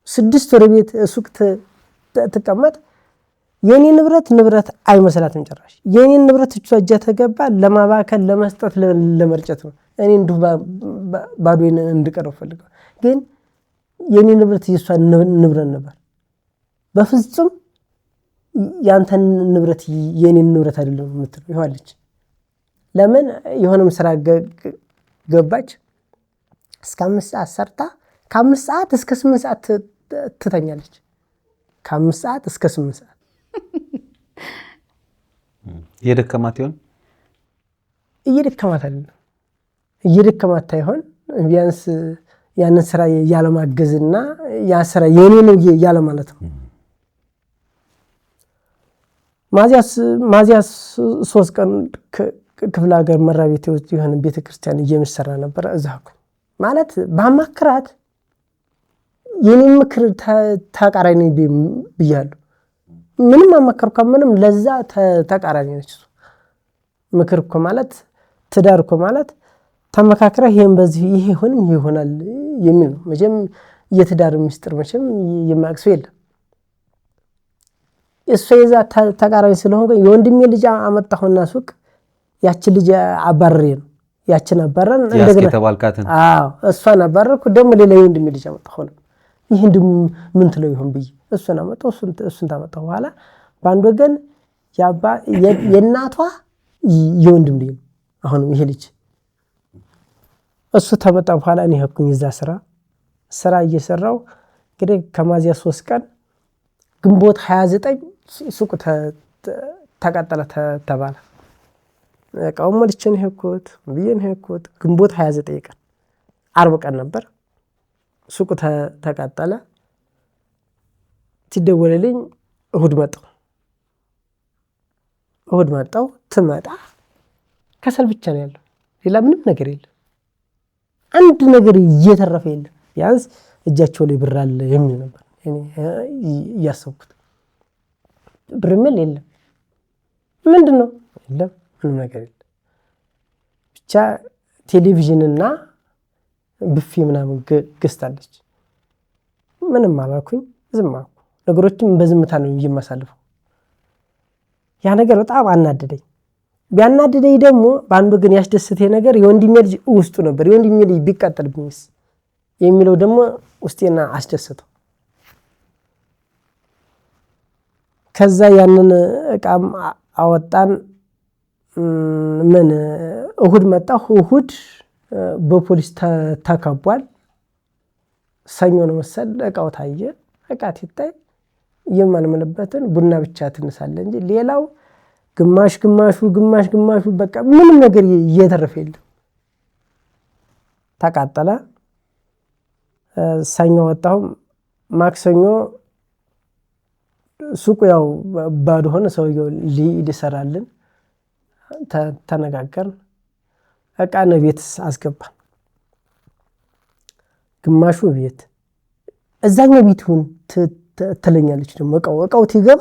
Speaker 2: 6 ወር ቤት ሱቅ ተቀመጥ። የኔ ንብረት አይመስላትም ጭራሽ። የኔ ንብረት እሷ እጃ ተገባ ለማባከል ለመስጠት ለመርጨት ነው። እኔ እንዲሁ ባዶዬን እንድቀረው ፈልገው። ግን የኔ ንብረት የሷ ንብረት ነበር። በፍጹም ያንተን ንብረት የኔን ንብረት አይደለም የምትለው ይዋለች። ለምን የሆነም ስራ ገባች። እስከ 5 ሰዓት ሰርታ ከ5 ሰዓት እስከ 8 ሰዓት ትተኛለች። ከ5 ሰዓት እስከ 8 ሰዓት
Speaker 1: እየደከማት ይሆን?
Speaker 2: እየደከማት አይደለም እየደከማት አይሆን። ቢያንስ ያንን ስራ ያለማገዝና ያ ስራ የኔ ነው ያለ ማለት ነው። ሚያዝያ 3 ቀን ክፍለ ሀገር መራቤቴ ውስጥ የሆነ ቤተክርስቲያን እየመሰራ ነበር። እዛኩ ማለት ባማክራት የኔ ምክር ተቃራኒ ብያለሁ። ምንም አማከርኩ ምንም ለዛ ተቃራኒ ነች። ምክር እኮ ማለት ትዳር እኮ ማለት ተመካክረህ ይሄን በዚህ ይሄ ይሆናል የሚል ነው። መቼም የትዳር ምስጢር መቼም የማያውቅ ሰው የለም። እሱ የዛ ተቃራኒ ስለሆነ የወንድሜ ልጅ አመጣሁና ሱቅ ያችን ልጅ አባረሬ ነው ያችን አባረን
Speaker 1: እንደገና ተባልካትን
Speaker 2: እሷን አባረርኩ። ደግሞ ሌላ የወንድሜ ልጅ አመጣሁ ነው ይሄ ምን ትለው ይሆን ብዬ እሱን አመጣሁ። እሱን ታመጣሁ በኋላ በአንድ ወገን የእናቷ የወንድም ልጅ ነው። አሁንም ይሄ ልጅ እሱ ተመጣ በኋላ እኔ ሄድኩኝ እዛ ስራ እየሰራው እንግዲህ ከሚያዝያ 3 ቀን ግንቦት 29 ሱቁ ተቃጠለ ተባለ። እቃው መልቼ ነው ሄድኩት ብዬን ሄድኩት። ግንቦት 29 ቀን ዓርብ ቀን ነበር። ሱቁ ተቃጠለ። ሲደወልልኝ እሁድ መጣሁ። ትመጣ ከሰል ብቻ ነው ያለው፣ ሌላ ምንም ነገር የለም። አንድ ነገር እየተረፈ የለም። ቢያንስ እጃቸው ላይ ብር አለ የሚል ነበር እኔ እያሰብኩት። ብርም የለም። ምንድነው? የለም፣ ምንም ነገር የለም። ብቻ ቴሌቪዥንና ብፌ ምናምን ገዝታለች። ምንም አላልኩኝ፣ ዝም አልኩ። ነገሮችም በዝምታ ነው የማሳልፈው። ያ ነገር በጣም አናደደኝ። ቢያናደደኝ ደግሞ በአንድ ወገን ያስደስተኝ ነገር የወንድሜ ልጅ ውስጡ ነበር። የወንድሜ ልጅ ቢቃጠልብኝስ የሚለው ደግሞ ውስጤና አስደሰተው። ከዛ ያንን እቃም አወጣን። ምን እሁድ መጣሁ። እሁድ በፖሊስ ተከቧል። ሰኞ ነው መሰል እቃው ታየ። እቃ ሲታይ የማንምልበትን ቡና ብቻ ትንሳለ እንጂ ሌላው ግማሽ በቃ ምንም ነገር እየተረፈ የለም። ተቃጠለ። ሰኞ ወጣሁ። ማክሰኞ ሱቁ ያው ባዶ ሆነ። ሰውየው ሊሰራልን ተነጋገርን። እቃ ነው ቤት አስገባን። ግማሹ ቤት እዛኛው ቤት ሁን ትለኛለች። ደግሞ እቃው ትገባ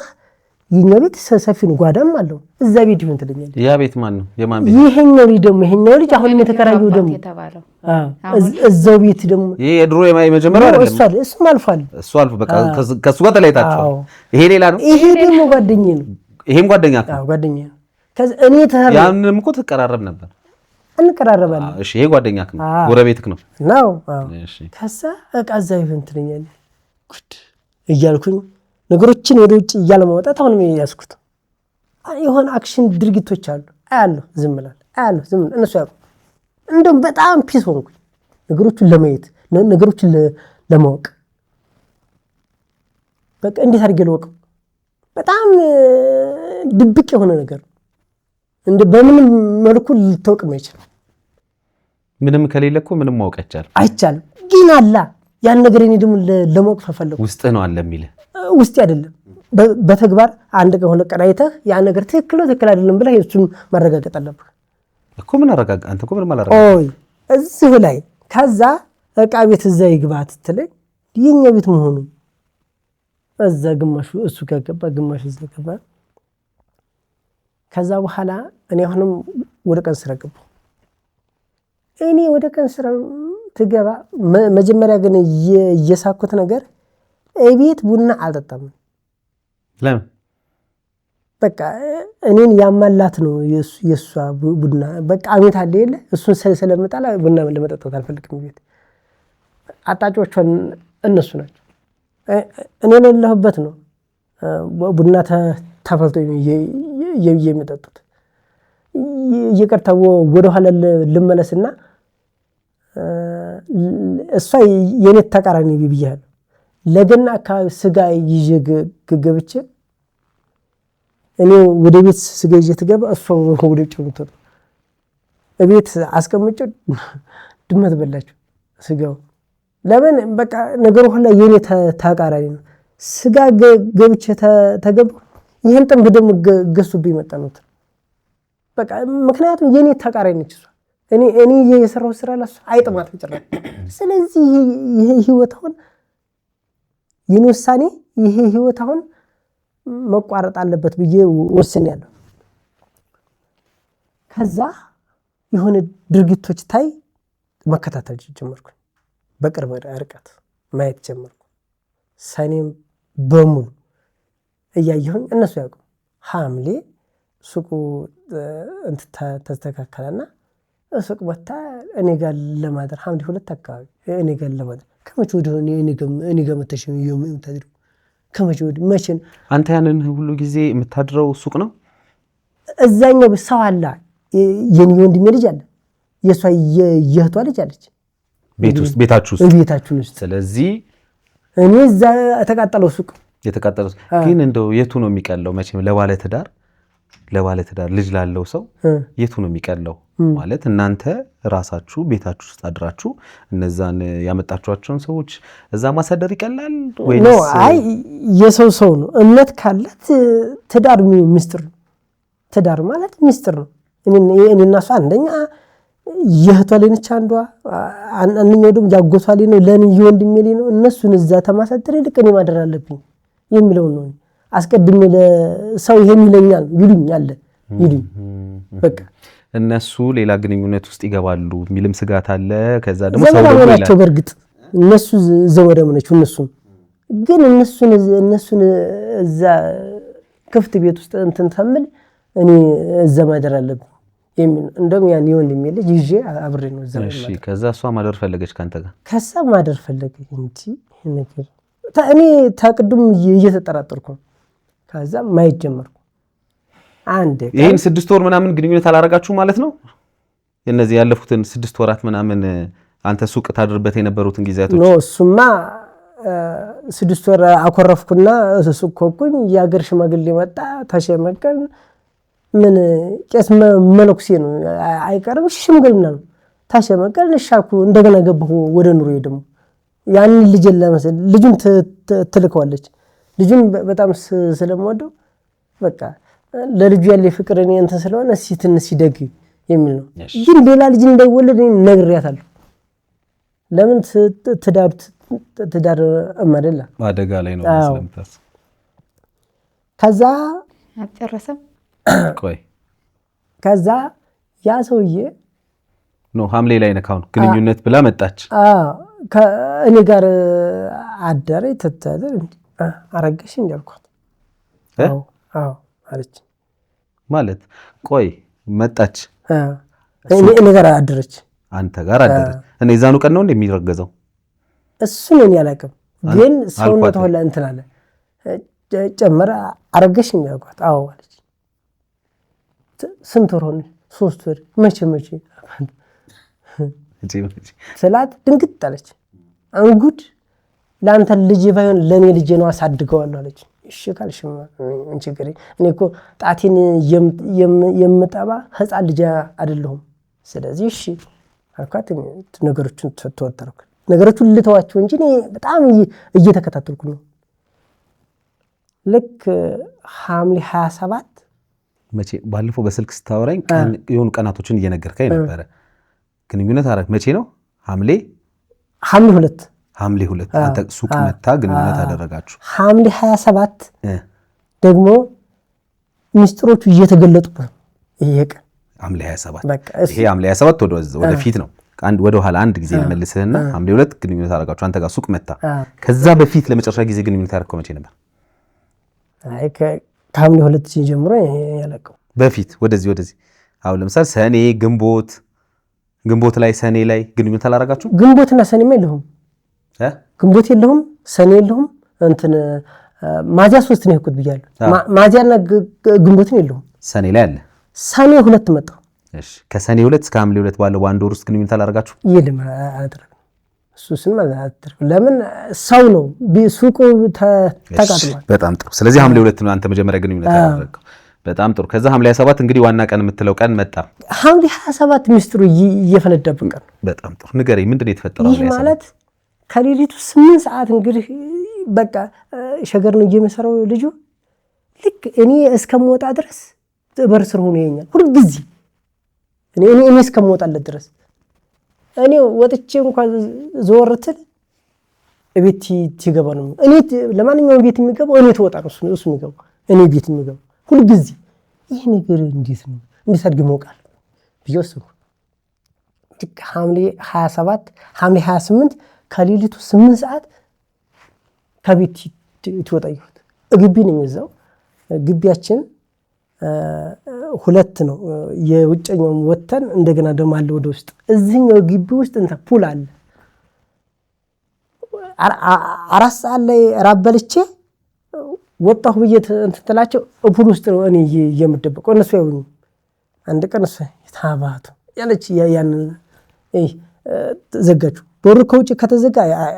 Speaker 2: የኛ ቤት ሰፊ ነው፣ ጓዳም አለው። እዛ ቤት ይሁን ትለኛለች።
Speaker 1: ያ ቤት ማን ነው? የማን ቤት?
Speaker 2: ይሄኛው ልጅ አሁን የተከራየው ደግሞ እዛው ቤት ደግሞ
Speaker 1: ይሄ የድሮ የመጀመሪያው አይደለም።
Speaker 2: እሱም አልፏል።
Speaker 1: እሱ አልፎ በቃ ከሱ ጋር ተለያይታችኋል። ይሄ ሌላ ነው።
Speaker 2: ይሄ ደግሞ ጓደኛዬ ነው።
Speaker 1: ይሄም ጓደኛ ነው።
Speaker 2: ጓደኛዬ ነው። ከዛ እኔ
Speaker 1: ያንንም እኮ ትቀራረብ ነበር።
Speaker 2: እንቀራረባለን።
Speaker 1: እሺ፣ ይሄ ጓደኛክ ነው፣ ጎረቤትክ ነው
Speaker 2: ነው። እሺ። ከዛ እቃ እዛ ይሁን ትለኛለች። ጉድ እያልኩኝ ነገሮችን ወደ ውጭ እያለማውጣት አሁንም ያስኩት የሆነ አክሽን ድርጊቶች አሉ። አያለሁ፣ ዝም እላለሁ። እነሱ ያውቁ። እንደውም በጣም ፒስ ሆንኩኝ ነገሮችን ለማየት ነገሮችን ለማወቅ። በቃ እንዴት አድርጌ ልወቀው? በጣም ድብቅ የሆነ ነገር እንደ በምንም መልኩ ልታውቅ ማይችል።
Speaker 1: ምንም ከሌለ እኮ ምንም ማወቅ
Speaker 2: አይቻልም። ግን አላ ያን ነገር እኔ ደግሞ ለማወቅ ፈለኩ።
Speaker 1: ውስጥ ነው አለ የሚል
Speaker 2: ውስጥ አይደለም። በተግባር አንድ ቀን ሁለት ቀን አይተህ ያ ነገር ትክክል ነው ትክክል አይደለም ብለህ እሱን ማረጋገጥ አለብህ
Speaker 1: እኮ። ምን አረጋጋ? አንተ እኮ ምንም አላረጋጋ።
Speaker 2: ኦይ እዚሁ ላይ ከዛ እቃ ቤት እዛ ይግባት ትለኝ የኛ ቤት መሆኑ እዛ ግማሹ እሱ ጋር ገባ፣ ግማሹ እዛ ገባ። ከዛ በኋላ እኔ አሁንም ወደ ቀን ስራ ገባሁ። እኔ ወደ ቀን ስራ ትገባ መጀመሪያ ግን እየሳኩት ነገር እቤት ቡና አልጠጣም።
Speaker 1: ለምን?
Speaker 2: በቃ እኔን ያማላት ነው የሷ ቡና። በቃ አሜት አለ የለ እሱን ስለምጣላ ቡና ለመጠጣት አልፈልግም። ቤት አጣጮቹን እነሱ ናቸው። እኔ የሌለሁበት ነው ቡና ተፈልቶ የሚጠጡት። ይቅርታ ወደኋላ ልመለስና እሷ የኔ ተቃራኒ ብያለሁ። ለገና አካባቢ ስጋ ይዤ ገብቼ እኔ ወደ ቤት ስጋ ይዤ ትገባ፣ እሷ ወደ ውጭ ምትወጣ። እቤት አስቀምጬ ድመት በላችሁ ስጋው። ለምን? በቃ ነገሩ ሁላ የኔ ተቃራኒ ነው። ስጋ ገብቼ ተገባ። ይሄን ጥንብ ደግሞ ገሱብኝ መጣኑት። በቃ ምክንያቱም የኔ ተቃራኒ ነች እሷ። እኔ የሰራው ስራ ለሷ አይጥማትም ጭራሽ። ስለዚህ ይሄ ህይወት አሁን የኔ ውሳኔ ይሄ ህይወት አሁን መቋረጥ አለበት ብዬ ወስኛለሁ። ከዛ የሆነ ድርጊቶች ታይ መከታተል ጀመርኩ። በቅርብ ርቀት ማየት ጀመርኩ። ሰኔም በሙሉ እያየሁኝ እነሱ ያውቁ ሐምሌ ሱቁ ተስተካከለና ሱቅ ወጣ እኔ ጋር ለማደር ሐምሌ 2 አካባቢ እኔ ጋር ለማደር ከመቼ ወዲህ እኔ ጋር መተሽ የምታድሩ ከመቼ ወዲህ መቼ
Speaker 1: አንተ ያንን ሁሉ ጊዜ የምታድረው ሱቅ ነው?
Speaker 2: እዛኛው ሰው አለ የኔ ወንድሜ ልጅ አለ የሷ የእህቷ ልጅ አለች
Speaker 1: ቤታችሁ
Speaker 2: ውስጥ።
Speaker 1: ስለዚህ
Speaker 2: እኔ እዛ ተቃጠለው ሱቅ
Speaker 1: የተቃጠለው ግን እንደው የቱ ነው የሚቀለው? መቼም ለባለ ትዳር ልጅ ላለው ሰው የቱ ነው የሚቀለው? ማለት እናንተ ራሳችሁ ቤታችሁ ውስጥ አድራችሁ እነዛን ያመጣችኋቸውን ሰዎች እዛ ማሳደር ይቀላል ወይስ?
Speaker 2: አይ የሰው ነው። እምነት ካለት ትዳር ምስጢር ነው። ትዳር ማለት ምስጢር ነው። እኔና እሷ አንደኛ የእህቷ ላይ ነች፣ አንደኛው ደግሞ ያጎቷ ላይ ነው፣ ለኔ የወንድሜ ላይ ነው። እነሱን እዛ ተማሳደር ይልቅ እኔ ማደር አለብኝ የሚለው ነው። አስቀድሜ ለሰው ይሄን ይለኛል ይሉኝ በቃ
Speaker 1: እነሱ ሌላ ግንኙነት ውስጥ ይገባሉ የሚልም ስጋት አለ። ከዛ ደግሞ ሰው
Speaker 2: ዘመዳቸው በርግጥ እነሱ ዘመዳም ነች። እነሱን ግን እነሱን እዛ ክፍት ቤት ውስጥ እንትን ተምል እኔ እዛ ማደር አለብኝ የሚል እንደውም ያን የወንድሜ ልጅ ይዤ አብሬ ነው እዛ።
Speaker 1: እሺ ከዛ እሷ ማደር ፈለገች ካንተ ጋር?
Speaker 2: ከዛ ማደር ፈለገች እንጂ ነገር እኔ ታቅዱም እየተጠራጠርኩ ከዛ ማየት ጀመርኩ። አንድ
Speaker 1: ይሄን 6 ወር ምናምን ግንኙነት አላረጋችሁ ማለት ነው? እነዚህ ያለፉትን 6 ወራት ምናምን አንተ ሱቅ ታድርበት የነበሩትን ጊዜያቶች?
Speaker 2: ኖ እሱማ 6 ወር አኮረፍኩና ሱቅ ኮኩኝ። የሀገር ሽማግሌ መጣ፣ ተሸመቀን። ምን ቄስ መነኩሴ ነው አይቀርም፣ ሽምግልና ነው። ተሸመቀን ሻኩ። እንደገና ገባሁ ወደ ኑሮ። ደግሞ ያን ልጅ ለመሰል ልጁን ትልከዋለች። ልጁን በጣም ስለምወደው በቃ ለልጁ ያለ ፍቅር እኔ እንትን ስለሆነ እስኪ ትንሽ ይደግ የሚል ነው። ግን ሌላ ልጅ እንዳይወለድ ነግሬያታለሁ። ለምን ትዳር እማደላ
Speaker 1: አደጋ ላይ ነው ስለምታስብ።
Speaker 2: ከዛ
Speaker 3: አልጨረሰም።
Speaker 1: ቆይ
Speaker 2: ከዛ ያ ሰውዬ
Speaker 1: ነው ሐምሌ ላይ ነካው ግንኙነት ብላ መጣች።
Speaker 2: እኔ ጋር አደረ ተታደር አረጋሽ እንዲያልኳት አዎ አለች
Speaker 1: ማለት። ቆይ መጣች
Speaker 2: እኔ ጋር አደረች።
Speaker 1: አንተ ጋር አደረች። እኔ ዛኑ ቀን ነው እንደሚረገዘው
Speaker 2: እሱን እኔ አላውቅም፣ ግን ሰውነቷ ሁላ እንትን አለ ጨመረ። አረጋሽ እንዲያልኳት አዎ አለች። ስንት ወር ሆነ? 3 ወር። መቼ ስላት ድንግጥ አለች። አንጉድ ለአንተ ልጅ ባይሆን ለእኔ ልጅ ነው አሳድገዋለሁ አለች። እሺ ካልሽ ምን ችግር? እኔ እኮ ጣቴን የምጠባ ህፃን ልጅ አይደለሁም። ስለዚህ እሺ አልኳት። ነገሮችን ተወተርኩ። ነገሮችን ልተዋቸው እንጂ እኔ በጣም እየተከታተልኩ ነው። ልክ ሐምሌ 27
Speaker 1: መቼ ባለፈው በስልክ ስታወራኝ የሆኑ ቀናቶችን እየነገርከኝ ነበረ። ግንኙነት አረክ መቼ ነው? ሐምሌ
Speaker 2: 2
Speaker 1: አንተ ሱቅ መታ ግንኙነት አደረጋችሁ።
Speaker 2: ሐምሌ 27 ደግሞ ሚስጥሮቹ እየተገለጡ ይሄ ቀን
Speaker 1: ሐምሌ 27 ይሄ ሐምሌ 27 ወደፊት ነው። ወደ ኋላ አንድ ጊዜ መልስህና ሐምሌ 2 ግንኙነት አደረጋችሁ አንተ ጋር ሱቅ መታ። ከዛ በፊት ለመጨረሻ ጊዜ ግንኙነት ያደረከው መቼ ነበር?
Speaker 2: አይ ከሐምሌ 2 ጀምሮ ያለቀው
Speaker 1: በፊት ወደዚህ አሁን ለምሳሌ ሰኔ ግንቦት ላይ ሰኔ ላይ ግንኙነት አላደረጋችሁ?
Speaker 2: ግንቦትና ሰኔማ የለሁም። ግንቦት የለሁም፣ ሰኔ የለሁም። እንትን ሚያዝያ 3 ነው የሄድኩት ብያለሁ። ሚያዝያና ግንቦትን የለሁም።
Speaker 1: ሰኔ ላይ አለ።
Speaker 2: ሰኔ 2 መጣሁ።
Speaker 1: እሺ ከሰኔ 2 እስከ ሐምሌ 2 ባለው በአንድ ወር ውስጥ ግንኙነት አላደረጋችሁ?
Speaker 2: የለም አላደረግንም። እሱስም አላደረግንም። ለምን ሰው ነው ሱቁ ተቃጥሏል።
Speaker 1: በጣም ጥሩ። ስለዚህ ሐምሌ 2 ነው አንተ መጀመሪያ ግንኙነት ያደረግከው። በጣም ጥሩ። ከዛ ሐምሌ 27 እንግዲህ ዋና ቀን የምትለው ቀን መጣ።
Speaker 2: ሐምሌ 27 ሚስጥሩ እየፈነዳብን ቀን።
Speaker 1: በጣም ጥሩ። ንገረኝ፣ ምንድን ነው የተፈጠረው?
Speaker 2: ይህ ማለት ከሌሊቱ 8 ሰዓት እንግዲህ በቃ ሸገር ነው እየመሰረው ልጁ። ልክ እኔ እስከምወጣ ድረስ በር ስር ሆኖ ይኛል ሁልጊዜ እኔ እስከምወጣለት ድረስ። እኔ ወጥቼ እንኳን ዘወርትል ቤት ይገባ ነው። እኔ ለማንኛውም ቤት የሚገባው እኔ ተወጣ ነው እሱ የሚገባው እኔ ቤት የሚገባው ሁሉ ጊዜ ይሄ ነገር እንዴት ነው እንዴት አድርግ ይሞቃል ቢወስኑ ሐምሌ 27 ሐምሌ 28 ከሌሊቱ 8 ሰዓት ከቤት ትወጣዩት ግቢ ነው የሚዘው ግቢያችን ሁለት ነው የውጭኛው ወተን እንደገና ደግሞ አለ ወደ ውስጥ እዚህኛው ግቢ ውስጥ እንተ ፑል አለ 4 ሰዓት ላይ ራበልቼ ወጣሁ ብዬ እንትላቸው ፑል ውስጥ ነው እኔ የምደበቀው እነሱ ያዩኝ አንድ ቀን እሱ ታባቱ ያለች ያን ዘጋችሁ ዶር ከውጭ ከተዘጋ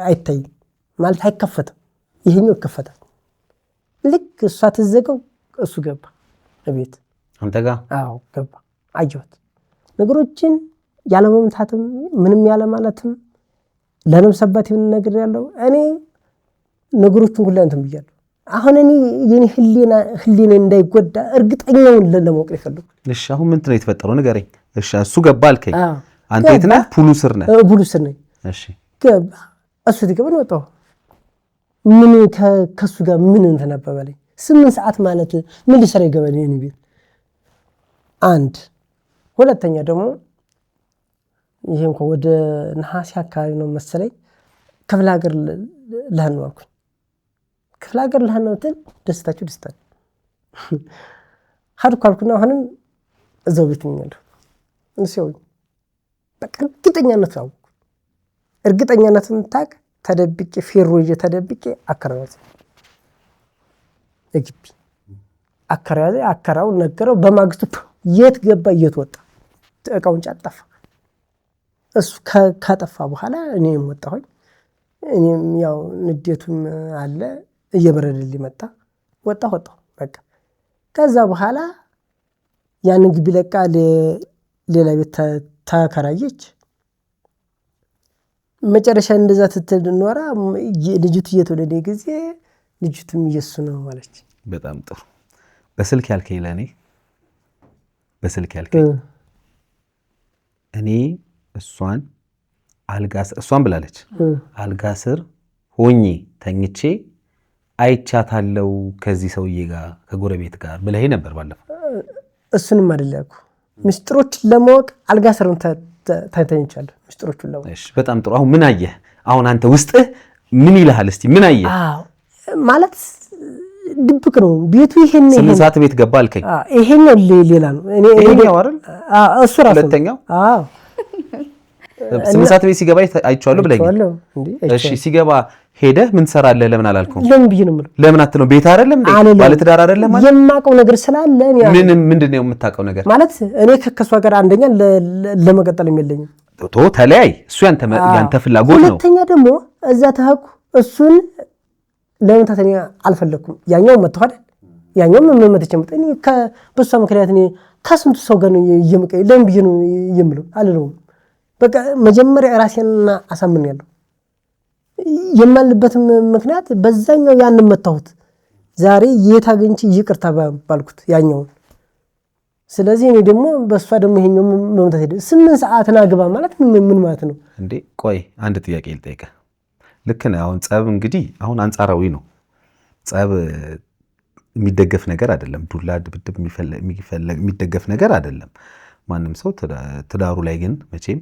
Speaker 2: አይታይም ማለት አይከፈትም ይሄኛው ይከፈታል ልክ እሷ ተዘጋው እሱ ገባ ቤት
Speaker 1: አንተ ጋር
Speaker 2: አዎ ገባ አየሁት ነገሮችን ያለመምታትም ምንም ያለ ማለትም ለነብሰባት ይሁን ነገር ያለው እኔ ነገሮችን ሁሉ እንትን ብያለሁ አሁን እኔ የኔ ህሊና እንዳይጎዳ እርግጠኛውን ለማወቅ ይፈልኩ
Speaker 1: እሺ አሁን ምን ነው የተፈጠረው ንገረኝ እሺ እሱ ገባ አልከኝ አንተ የት ነህ ፑሉ ስር ነህ
Speaker 2: ፑሉ ስር ነኝ
Speaker 1: እሺ
Speaker 2: ገባ እሱ ትገባ ነው ወጣው ምን ከሱ ጋር ምን እንተነበበለኝ 8 ሰዓት ማለት ምን ሊሰራ ይገባል የኔ ቤት አንድ ሁለተኛ ደግሞ ይሄን ወደ ነሐሴ አካባቢ ነው መሰለኝ ክፍለ ሀገር ለህን አልኩኝ ክፍለ ሀገር ለህን ነው ደስታችሁ ደስታ ሀድኩ አልኩና አሁንም እዛው ቤት ነኝ ያለው እንሰው በቃ እርግጠኛነትን ታቅ ተደብቄ ፌሮዬ ተደብቄ አከራዋዝ እግቢ አከራዋዝ አከራው ነገረው በማግስቱ የት ገባ የት ወጣ እቃውን ጫጠፋ እሱ ከጠፋ በኋላ እኔም ወጣሁኝ እኔም ያው ንዴቱም አለ እየበረደልኝ መጣ ወጣሁ በቃ ከዛ በኋላ ያንን ግቢ ለቃ ሌላ ቤት ተከራየች መጨረሻ እንደዛ ትትኖራ ልጅቱ እየተወለደ ጊዜ ልጅቱም እየሱ ነው ማለች
Speaker 1: በጣም ጥሩ በስልክ ያልከኝ ለኔ በስልክ ያልከኝ እኔ እሷን ብላለች አልጋ ስር ሆኜ ተኝቼ አይቻታለው ከዚህ ሰውዬ ጋር ከጎረቤት ጋር ብለህ ነበር ባለፈው
Speaker 2: እሱንም አይደለም ምስጥሮች ለማወቅ አልጋ ስር ታይተኝቻለሁ ምስጥሮቹን ለማወቅ
Speaker 1: እሺ በጣም ጥሩ አሁን ምን አየህ አሁን አንተ ውስጥህ ምን ይልሃል እስቲ ምን አየህ
Speaker 2: ማለት ድብቅ ነው ቤቱ ይሄን
Speaker 1: 8 ሰዓት ቤት ገባ አልከኝ
Speaker 2: ይሄኛው ሌላ ነው
Speaker 1: ይሄኛው አይደል
Speaker 2: እሱ ራሱ
Speaker 1: ሁለተኛው 8 ሰዓት ቤት ሲገባ አይቻለሁ ብለኝ እሺ ሲገባ ሄደህ ምን ትሰራለህ ለምን አላልከው
Speaker 2: ለምን ብዬ ነው የምለው
Speaker 1: ለምን አትነው ቤት አይደለም ባለ ትዳር አይደለም ማለት
Speaker 2: የማውቀው ነገር ስላለ
Speaker 1: ምንድነው የምታውቀው ነገር
Speaker 2: ማለት እኔ ከሷ ጋር አንደኛ ለመቀጠል የለኝም
Speaker 1: ተለያይ እሱ ያንተ ፍላጎት ነው
Speaker 2: ሁለተኛ ደግሞ እዛ ተሐኩ እሱን ለምንታት እኔ አልፈለኩም ያኛው መጥቶ አይደል ያኛው ምን መጥቼ እኔ በሷ ምክንያት እኔ ከስንቱ ሰው ጋር ነው የምቀይ ለምን ብዬ ነው የምለው አልለውም በቃ መጀመሪያ ራሴን አሳምኛለሁ የማልበት ምክንያት በዛኛው ያን መጣሁት ዛሬ የታገንቺ ይቅርታ ባልኩት ያኛው ስለዚህ እኔ ደግሞ በሷ ደግሞ ይሄኛው መምታት ሄደ 8 ሰዓት ናግባ ማለት ምን ማለት ነው
Speaker 1: እንዴ ቆይ አንድ ጥያቄ ልጠይቅህ ልክ ነው አሁን ጸብ እንግዲህ አሁን አንጻራዊ ነው ጸብ የሚደገፍ ነገር አይደለም ዱላ ድብድብ የሚደገፍ ነገር አይደለም ማንም ሰው ትዳሩ ላይ ግን መቼም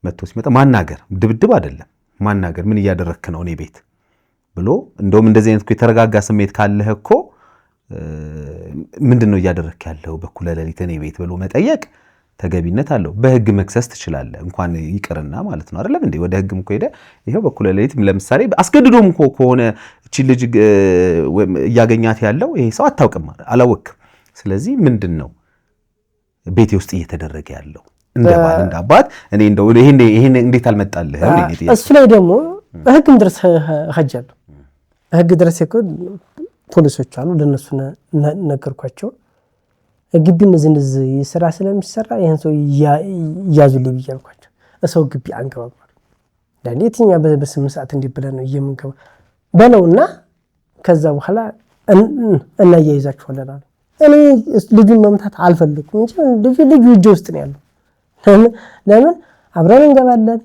Speaker 1: መጥቶ ሲመጣ ማናገር ድብድብ አይደለም ማናገር ምን እያደረክ ነው እኔ ቤት ብሎ እንደውም እንደዚህ አይነት የተረጋጋ ስሜት ካለህ እኮ ምንድነው እያደረክ ያለው በኩለ ሌሊት እኔ ቤት ብሎ መጠየቅ ተገቢነት አለው በህግ መክሰስ ትችላለህ እንኳን ይቅርና ማለት ነው አይደለም እንዴ ወደ ህግም እኮ ሄደ ይሄው በኩለ ሌሊት ለምሳሌ አስገድዶም እኮ ከሆነ እቺ ልጅ እያገኛት ያለው ይሄ ሰው አታውቅም አላወቅም ስለዚህ ምንድነው ቤቴ ውስጥ እየተደረገ ያለው እንደባል እንዳባት እኔ እንደው ይሄን እንዴት አልመጣልህ
Speaker 2: እሱ ላይ ደግሞ በህግም ድረስ ሀጃለሁ ህግ ድረስ እኮ ፖሊሶች አሉ ለነሱ ነገርኳቸው ግቢ እንደዚህ ስራ ስለሚሰራ ይሄን ሰው ያዙልኝ ብያልኳቸው እሰው ግቢ አንገባም ለኔትኛ በ8 ሰዓት እንዲብለን ነው የምንገባ በለውና ከዛ በኋላ እና ያይዛችኋለና እኔ ልጁን መምታት አልፈልኩም እንጂ ልጁ እጅ ውስጥ ነው ያለው ለምን አብረን እንገባለን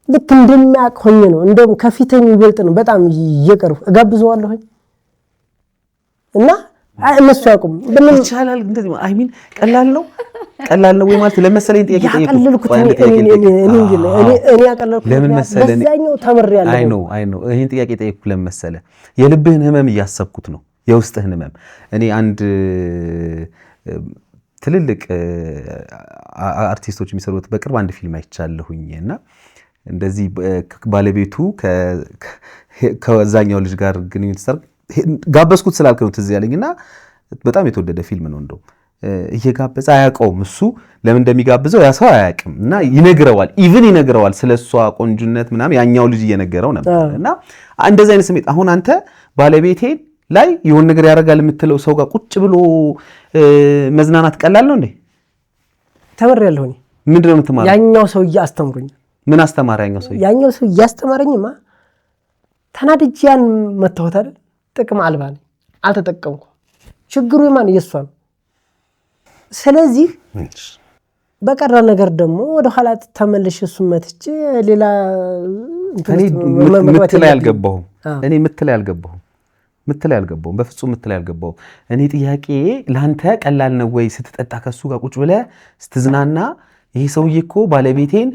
Speaker 2: ልክ እንደሚያውቅ ሆኜ ነው እንደውም ከፊት የሚበልጥ ነው በጣም እየቀርቡ እጋብዘዋለሁ እና እነሱ ያውቁም
Speaker 1: ይቻላል እንደዚህ አይ ሚን ቀላል ነው ወይ ማለት ለመሰለኝ ጥያቄ
Speaker 2: ያቀለልኩት እኔ ያቀለልኩት
Speaker 1: ለምን መሰለኝ
Speaker 2: በዛኛው ተምሬያለሁ
Speaker 1: አይ ነው ይሄን ጥያቄ ጠየቅኩ ለምን መሰለ የልብህን ህመም እያሰብኩት ነው የውስጥህን ህመም እኔ አንድ ትልልቅ አርቲስቶች የሚሰሩት በቅርብ አንድ ፊልም አይቻለሁኝና እንደዚህ ባለቤቱ ከዛኛው ልጅ ጋር ግንኙነት ሰርግ ጋበዝኩት ስላልክ ነው ትዝ ያለኝና በጣም የተወደደ ፊልም ነው እንደው እየጋበዘ አያውቀውም እሱ ለምን እንደሚጋብዘው ያ ሰው አያውቅም እና ይነግረዋል ስለሷ ቆንጆነት ምናምን ያኛው ልጅ እየነገረው ነበርና እንደዚህ አይነት ስሜት አሁን አንተ ባለቤቴ ላይ የሆነ ነገር ያደርጋል የምትለው ሰው ጋር ቁጭ ብሎ መዝናናት ቀላል ነው እንዴ?
Speaker 2: ተምሬያለሁ እኔ
Speaker 1: ምንድነው የምትማረው?
Speaker 2: ያኛው ሰው አስተምሮኛል።
Speaker 1: ምን አስተማረ ያኛው ሰው
Speaker 2: ያስተማረኝማ ተናድጄያን መተውት አይደል ጥቅም አልባ ነኝ አልተጠቀምኩም ችግሩ የማን የሷ ነው ስለዚህ በቀረ ነገር ደግሞ ወደ ኋላ ተመልሼ እሱን መትቼ ሌላ
Speaker 1: ምትላይ አልገባሁም እኔ ምትላይ አልገባሁም በፍጹም ምትላይ አልገባሁም እኔ ጥያቄ ላንተ ቀላል ነው ወይ ስትጠጣ ከሱ ጋር ቁጭ ብለህ ስትዝናና ይሄ ሰውዬ እኮ ባለቤቴን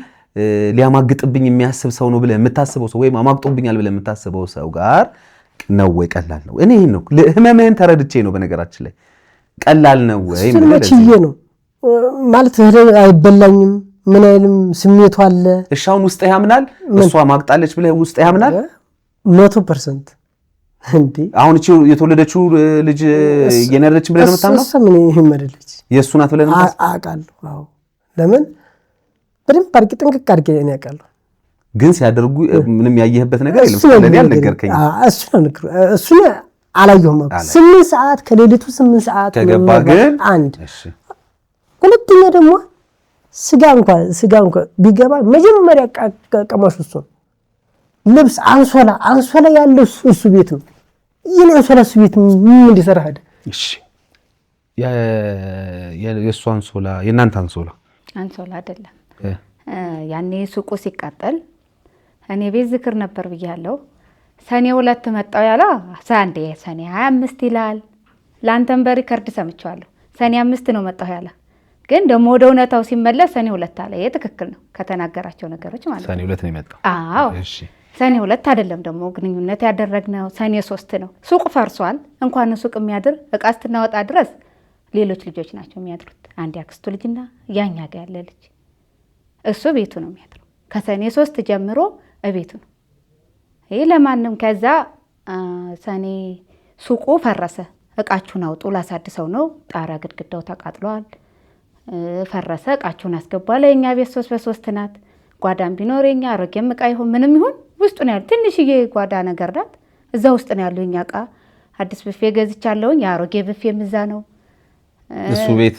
Speaker 1: ሊያማግጥብኝ የሚያስብ ሰው ነው ብለህ የምታስበው ሰው ወይ ማማግጦብኛል ብለህ የምታስበው ሰው ጋር ነው ወይ ቀላል ነው እኔ ነው ህመምህን ተረድቼ ነው በነገራችን ላይ ቀላል ነው ወይ
Speaker 2: ማለት ነው ማለት አይበላኝም ምን አይልም ስሜቱ አለ
Speaker 1: እሻውን ውስጥ ያምናል እሷ ማግጣለች ብለህ ውስጥ ያምናል
Speaker 2: 100% እንዴ
Speaker 1: አሁን እቺ የተወለደችው ልጅ የነረደች ብለህ ነው የምታምነው
Speaker 2: እሷ ምን ይመደለች
Speaker 1: የእሱ ናት ብለህ ነው
Speaker 2: አውቃለሁ አዎ ለምን በደንብ አድርጌ ጥንቅቅ አድርጌ እኔ አውቃለሁ
Speaker 1: ግን ሲያደርጉ ምንም ያየህበት ነገር የለም ስለኔ አልነገርከኝ
Speaker 2: እሱ አላየሁም 8 ሰዓት ከሌሊቱ 8 ሰዓት
Speaker 1: ከገባ ግን
Speaker 2: አንድ ሁለተኛ ደግሞ ስጋ እንኳን ቢገባ መጀመሪያ ቀማሽ እሱ ልብስ አንሶላ ያለው እሱ ቤት ነው ይሄን አንሶላ እሱ ቤት ምን እንዲሰራ ሄደ
Speaker 1: እሺ የእሱ አንሶላ የእናንተ አንሶላ
Speaker 3: አይደለም ያኔ ሱቁ ሲቃጠል እኔ ቤት ዝክር ነበር ብያለሁ ሰኔ 2 መጣው ያላ ሳንዴ ሰኔ 25 ይላል ላንተም በሪከርድ ሰምቻለሁ ሰኔ 5 ነው መጣው ያላ ግን ደሞ ወደ እውነታው ሲመለስ ሰኔ 2 አለ የትክክል ነው ከተናገራቸው ነገሮች ማለት
Speaker 1: ሰኔ 2 ነው የመጣው
Speaker 3: አዎ እሺ ሰኔ 2 አይደለም ደሞ ግንኙነት ያደረግነው ሰኔ 3 ነው ሱቅ ፈርሷል እንኳን ሱቅ የሚያድር እቃ ስትናወጣ ድረስ ሌሎች ልጆች ናቸው የሚያድሩት አንድ ያክስቱ ልጅና ያኛ ጋር ያለ ልጅ እሱ ቤቱ ነው የሚያድረው ከሰኔ 3 ጀምሮ እቤቱ ነው ይሄ ለማንም ከዛ ሰኔ ሱቁ ፈረሰ እቃችሁን አውጡ ላሳድሰው ነው ጣራ ግድግዳው ተቃጥሏል ፈረሰ እቃችሁን አስገባለ የኛ ቤት 3 በ3 ናት ጓዳም ቢኖር የኛ አሮጌም እቃ ይሁን ምንም ይሁን ውስጡ ነው ያለው ትንሽዬ ጓዳ ነገር ናት እዛ ውስጥ ነው ያለው የኛ እቃ አዲስ ብፌ ገዝቻለሁ የአሮጌ ብፌም እዛ ነው
Speaker 1: እሱ ቤት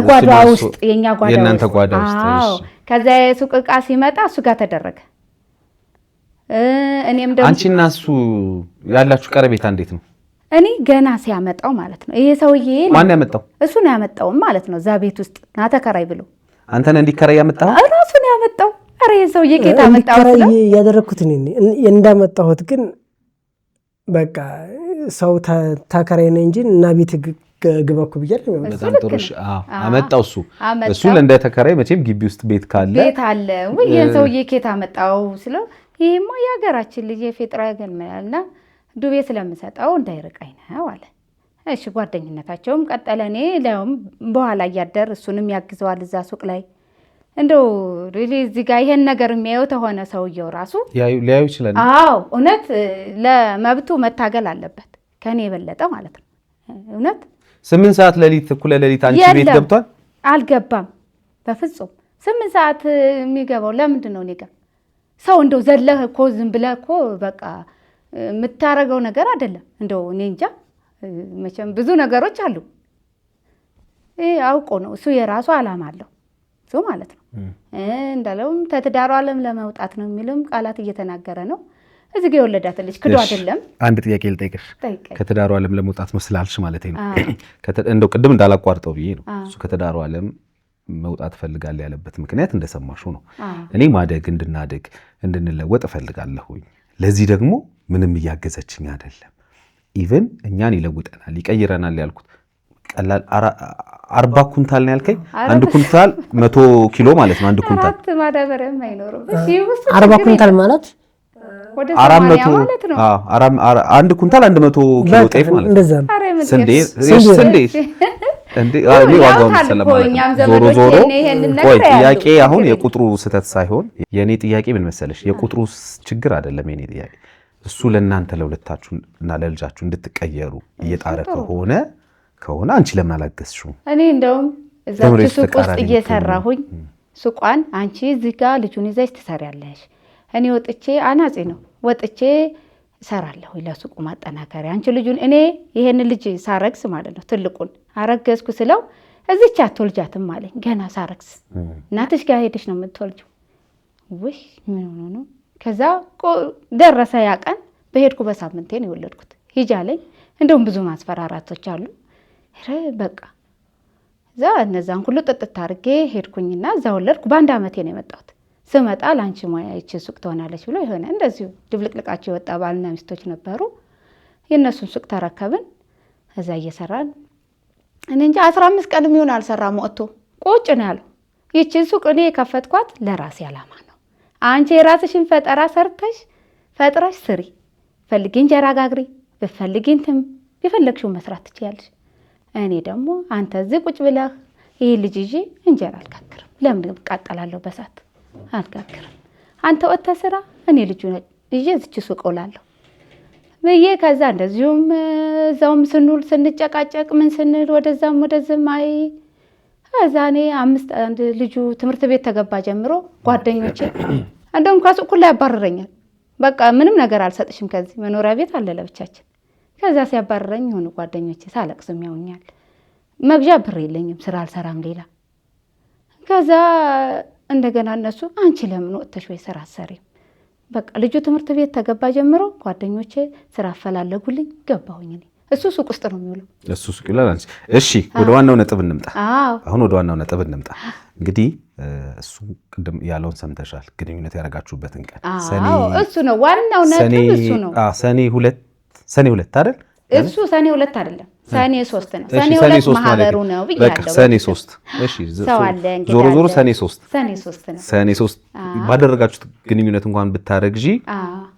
Speaker 3: ጓዳ ውስጥ የኛ ጓዳ
Speaker 1: የናንተ ጓዳ ውስጥ
Speaker 3: አዎ ከዛ የሱቅ እቃ ሲመጣ እሱ ጋር ተደረገ እኔም ደግሞ
Speaker 1: አንቺና እሱ ያላችሁ ቀረቤታ እንዴት ነው
Speaker 3: እኔ ገና ሲያመጣው ማለት ነው ይሄ ሰውዬ
Speaker 1: ማን ያመጣው
Speaker 3: እሱ ነው ያመጣው ማለት ነው ዛ ቤት ውስጥ ናተከራይ ብሎ
Speaker 1: አንተ ነህ እንዲከራይ ያመጣው
Speaker 3: ራሱ ነው ያመጣው አረ ይሄ ሰውዬ ከታ ያመጣው
Speaker 2: ነው ያደረኩት እኔ እንዳመጣሁት ግን በቃ ሰው ተከራይ ነኝ እንጂ እና ቤት ግባኩ ብያለሁ
Speaker 1: በጣም ጥሩ አመጣው እሱ ለእንደ ተከራይ መቼም ግቢ ውስጥ ቤት
Speaker 3: አለ ወይ ይሄ ሰውዬ ከታ ያመጣው ስለው ይሄማ ያገራችን ልጅ የፈጥራ ያገርማልና ዱቤ ስለምሰጣው እንዳይርቀኝ ነው አለ እሺ ጓደኝነታቸውም ቀጠለ እኔ ለውም በኋላ ያደር እሱንም ያግዘዋል እዛ ሱቅ ላይ እንደው እዚህ ጋር ይሄን ነገር የሚያየው ተሆነ ሰውየው ራሱ
Speaker 1: ሊያዩ ይችላል
Speaker 3: አዎ እውነት ለመብቱ መታገል አለበት ከኔ የበለጠ ማለት ነው እውነት
Speaker 1: 8 ሰዓት ለሊት እኩለ ለሊት አንቺ ቤት ገብቷል
Speaker 3: አልገባም በፍጹም 8 ሰዓት የሚገባው ለምንድን ነው እኔ ጋር ሰው እንደው ዘለህ እኮ ዝም ብለህ እኮ በቃ የምታረገው ነገር አይደለም እንደው እኔ እንጃ መቼም ብዙ ነገሮች አሉ አውቆ ነው እሱ የራሱ አላማ አለው እሱ ማለት ነው እንዳለውም ተትዳሩ ዓለም ለመውጣት ነው የሚልም ቃላት እየተናገረ ነው እዚህ ጋር የወለዳት ልጅ ክዶ አይደለም
Speaker 1: አንድ ጥያቄ ልጠይቅሽ ከተዳሩ ዓለም ለመውጣት መስላልሽ ማለት ነው እንደው ቅድም እንዳላቋርጠው ብዬ ነው እሱ ከተዳሩ ዓለም መውጣት ፈልጋለሁ ያለበት ምክንያት እንደሰማሽው ነው። እኔ ማደግ እንድናደግ እንድንለወጥ እፈልጋለሁኝ። ለዚህ ደግሞ ምንም እያገዘችኝ አይደለም። ኢቭን እኛን ይለውጠናል ይቀይረናል ያልኩት ቀላል 40 ኩንታል ነው ያልከኝ። አንድ ኩንታል 100 ኪሎ ማለት ነው። አንድ ኩንታል
Speaker 3: ማዳበሪያም አይኖርም።
Speaker 2: 40 ኩንታል ማለት
Speaker 1: 400 ማለት ነው። አንድ ኩንታል 100 ኪሎ ጤፍ ማለት ነው። ስንዴ እንዴ ዋጋውን ዞሮ ቆይ ጥያቄ አሁን የቁጥሩ ስህተት ሳይሆን የኔ ጥያቄ ምን መሰለሽ፣ የቁጥሩ ችግር አይደለም የኔ ጥያቄ። እሱ ለእናንተ ለሁለታችሁ እና ለልጃችሁ እንድትቀየሩ እየጣረ ከሆነ አንቺ ለምን አላገዝሽው?
Speaker 3: እኔ እንደውም እዛው ሱቅ ውስጥ እየሰራሁኝ ሱቋን አንቺ እዚህ ጋር ልጁን ይዘሽ ትሰሪያለሽ፣ እኔ ወጥቼ አናጺ ነው ወጥቼ እሰራለሁ ለሱቁ ማጠናከሪያ። አንቺ ልጁን እኔ ይሄን ልጅ ሳረግስ ማለት ነው ትልቁን አረገዝኩ ስለው እዚች አትወልጃትም አለኝ። ገና ሳረግስ እናትሽ ጋር ሄደሽ ነው የምትወልጂው። ውይ ምን ሆኖ ነው? ከዛ ደረሰ ያ ቀን። በሄድኩ በሳምንቴ ነው የወለድኩት። ሂጂ አለኝ። እንደውም ብዙ ማስፈራራቶች አሉ። በቃ እዛ እነዛን ሁሉ ጥጥት አድርጌ ሄድኩኝና እዛ ወለድኩ። በአንድ ዓመቴ ነው የመጣሁት። ስመጣ ላንቺ ሙያ ይቺ ሱቅ ትሆናለች ብሎ የሆነ እንደዚሁ ድብልቅልቃቸው የወጣ ባልና ሚስቶች ነበሩ። የእነሱን ሱቅ ተረከብን። እዛ እየሰራን እኔ እንጂ 15 ቀን የሚሆን አልሰራም። ወጥቶ ቁጭ ነው ያለው። ይቺን ሱቅ እኔ የከፈትኳት ለራሴ ዓላማ ነው። አንቺ የራስሽን ፈጠራ ፈጥረሽ ስሪ። ፈልጊ እንጀራ ጋግሪ፣ ብፈልጊ እንትም የፈለግሽውን መስራት ትችያለሽ። እኔ ደግሞ አንተ እዚህ ቁጭ ብለህ ይሄ ልጅ ይዤ እንጀራ አልጋግርም። ለምን እቃጠላለሁ በሳት አልጋግርም። አንተ ወጥተህ ስራ፣ እኔ ልጁ ይዤ እዚች ሱቅ እውላለሁ ብዬ ከዛ እንደዚሁም እዛውም ስንውል ስንጨቃጨቅ ምን ስንል ወደዛም ወደዝም አይ ከዛ እኔ አንድ ልጁ ትምህርት ቤት ተገባ ጀምሮ ጓደኞቼ እንደውም ከሱቅ ሁሉ ያባርረኛል። በቃ ምንም ነገር አልሰጥሽም ከዚህ መኖሪያ ቤት አለ ለብቻችን። ከዛ ሲያባርረኝ የሆኑ ጓደኞቼ ሳለቅስም ያውኛል። መግዣ ብር የለኝም፣ ስራ አልሰራም ሌላ። ከዛ እንደገና እነሱ አንቺ ለምን ወጥተሽ ወይ ስራ አሰሪም? በቃ ልጁ ትምህርት ቤት ተገባ ጀምሮ ጓደኞቼ ስራ አፈላለጉልኝ፣ ገባሁኝ። እኔ እሱ ሱቅ ውስጥ ነው የሚውለው። እሱ ሱቅ ይላል።
Speaker 1: እሺ ወደ ዋናው ነጥብ እንምጣ። አሁን ወደ ዋናው ነጥብ እንምጣ። እንግዲህ እሱ ቅድም ያለውን ሰምተሻል። ግንኙነት ያደረጋችሁበትን ቀን
Speaker 3: እሱ ነው ዋናው ነጥብ። እሱ ነው
Speaker 1: ሰኔ 2 አይደል?
Speaker 3: እሱ ሰኔ 2 አይደለም፣ ሰኔ 3 ነው። ሰኔ 2 ማህበሩ ነው ብያለሁ።
Speaker 1: ሰኔ 3 እሺ። ዞሮ ሰኔ 3 ነው። ሰኔ 3 ባደረጋችሁት ግንኙነት እንኳን ብታረግጂ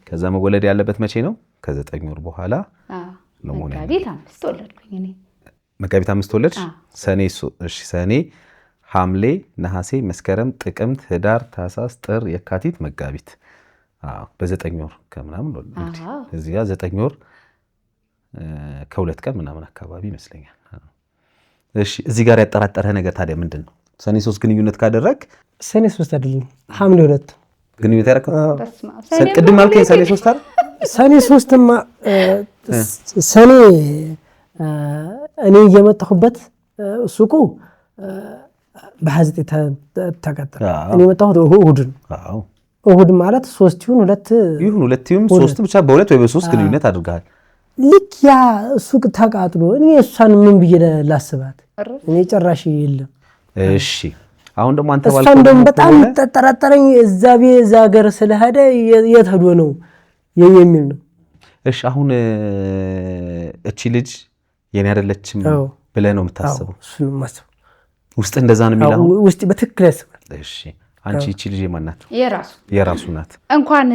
Speaker 1: ከዛ መወለድ ያለበት መቼ ነው? ከ9 ወር በኋላ ነው ሞኔ።
Speaker 3: መጋቢት 5 ወለድኩኝ እኔ።
Speaker 1: መጋቢት 5 ወለድሽ? ሰኔ፣ ሐምሌ፣ ነሐሴ፣ መስከረም፣ ጥቅምት፣ ህዳር፣ ታህሳስ፣ ጥር፣ የካቲት፣ መጋቢት። በ9 ወር ከምናምን ወለድኩ። እዚህ ጋር 9 ወር ከ2 ቀን ምናምን አካባቢ ይመስለኛል። እሺ እዚህ ጋር ያጠራጠረ ነገር ታዲያ ምንድን ነው? ሰኔ 3 ግንኙነት ካደረግ
Speaker 2: ሰኔ 3 አይደለም ሐምሌ 2
Speaker 1: ግንኙነት ያደረከው? ቅድም አልከኝ ሰኔ 3 አይደል?
Speaker 2: ሰኔ 3ማ ሰኔ እኔ እየመጣሁበት ሱቁ በ29 ተቀጠረ። እኔ የመጣሁት እሑድ ማለት 3 ይሁን 2
Speaker 1: ይሁን 3 ብቻ በ2 ወይ በ3 ግንኙነት አድርገሃል።
Speaker 2: ልክ ያ ሱቅ ተቃጥሎ እኔ እሷን ምን ብዬ ላስባት? እኔ ጭራሽ የለም።
Speaker 1: እሺ አሁን ደግሞ አንተ
Speaker 2: ባልከው እሷን ደግሞ በጣም ተጠራጠረኝ። እዛ ሀገር ስለሄደ የት ሄዶ ነው የሚል ነው።
Speaker 1: እሺ አሁን እቺ ልጅ የኔ አይደለችም ብለህ ነው የምታስበው?
Speaker 2: እሱን ማስበው
Speaker 1: ውስጥ እንደዛ ነው የሚለው
Speaker 2: ውስጥ በትክክል ያስባል።
Speaker 1: እሺ አንቺ እቺ ልጅ የማን ናት?
Speaker 3: የራሱ
Speaker 1: ናት።
Speaker 3: እንኳን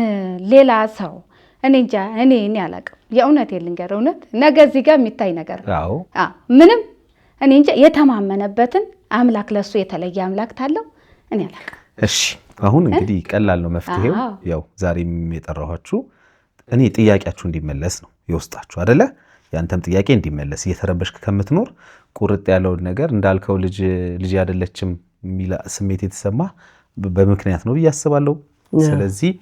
Speaker 3: ሌላ ሰው እኔ እንጃ እኔ አላውቅም። የእውነት የልንገር እውነት ነገ እዚህ ጋር የሚታይ ነገር ምንም እኔ እንጃ የተማመነበትን አምላክ ለሱ የተለየ አምላክ ታለው እኔ አላውቅም።
Speaker 1: እሺ አሁን እንግዲህ ቀላል ነው መፍትሄው። ያው ዛሬም የጠራኋችሁ እኔ ጥያቄያችሁ እንዲመለስ ነው የውስጣችሁ አይደለ? ያንተም ጥያቄ እንዲመለስ እየተረበሽክ ከምትኖር ቁርጥ ያለውን ነገር እንዳልከው ልጅ አይደለችም የሚል ስሜት የተሰማ በምክንያት ነው ብዬ አስባለሁ። ስለዚህ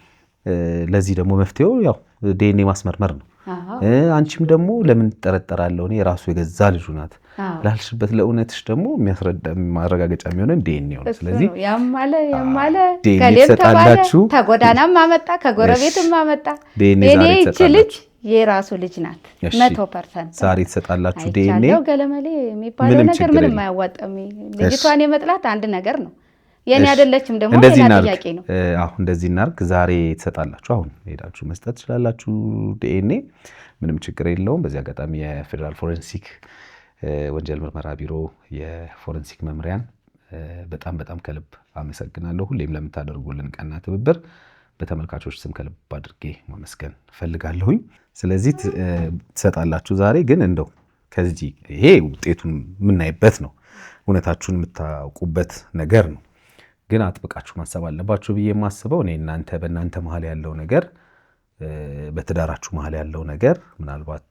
Speaker 1: ለዚህ ደግሞ መፍትሄው ያው ዲኤንኤ ማስመርመር ነው። አንቺም ደግሞ ለምን ትጠረጠራለሁ እኔ የራሱ የገዛ ልጁ ናት ላልሽበት ለእውነትሽ ደግሞ የሚያስረዳ ማረጋገጫ የሚሆነን ዲኤንኤ ነው። ስለዚህ
Speaker 3: ያማለ ከሌም ተባለ ተጎዳናም አመጣ ከጎረቤትም አመጣ እኔ ይህች ልጅ የራሱ ልጅ ናት 100%።
Speaker 1: ዛሬ ትሰጣላችሁ ዲኤንኤ።
Speaker 3: ያው ገለመሌ የሚባለው ነገር ምንም አያዋጣም። ልጅቷን የመጥላት አንድ ነገር ነው። የኔ አይደለችም ደግሞ ሌላ ጥያቄ ነው።
Speaker 1: አሁን እንደዚህ እናርግ። ዛሬ ትሰጣላችሁ። አሁን ሄዳችሁ መስጠት ትችላላችሁ ዲኤንኤ፣ ምንም ችግር የለውም። በዚህ አጋጣሚ የፌደራል ፎረንሲክ ወንጀል ምርመራ ቢሮ የፎረንሲክ መምሪያን በጣም ከልብ አመሰግናለሁ። ሁሌም ለምታደርጉልን ቀና ትብብር በተመልካቾች ስም ከልብ አድርጌ ማመስገን ፈልጋለሁኝ። ስለዚህ ትሰጣላችሁ ዛሬ። ግን እንደው ከዚህ ይሄ ውጤቱን የምናይበት ነው፣ እውነታችሁን የምታውቁበት ነገር ነው። ግን አጥብቃችሁ ማሰብ አለባችሁ ብዬ የማስበው እኔ እናንተ በእናንተ መሀል ያለው ነገር፣ በትዳራችሁ መሀል ያለው ነገር ምናልባት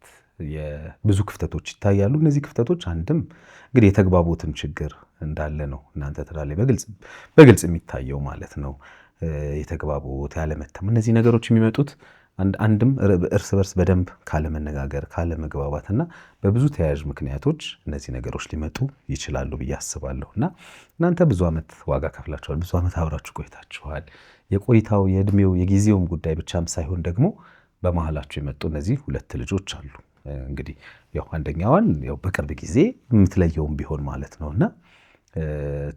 Speaker 1: ብዙ ክፍተቶች ይታያሉ። እነዚህ ክፍተቶች አንድም እንግዲህ የተግባቦትም ችግር እንዳለ ነው እናንተ ትዳር ላይ በግልጽ የሚታየው ማለት ነው። የተግባቦት ያለመተም እነዚህ ነገሮች የሚመጡት አንድም እርስ በርስ በደንብ ካለመነጋገር ካለመግባባትና በብዙ ተያያዥ ምክንያቶች እነዚህ ነገሮች ሊመጡ ይችላሉ ብዬ አስባለሁ። እና እናንተ ብዙ ዓመት ዋጋ ከፍላችኋል፣ ብዙ ዓመት አብራችሁ ቆይታችኋል። የቆይታው የእድሜው የጊዜውም ጉዳይ ብቻም ሳይሆን ደግሞ በመሀላችሁ የመጡ እነዚህ 2 ልጆች አሉ። እንግዲህ ያው አንደኛዋን ያው በቅርብ ጊዜ የምትለየውም ቢሆን ማለት ነውና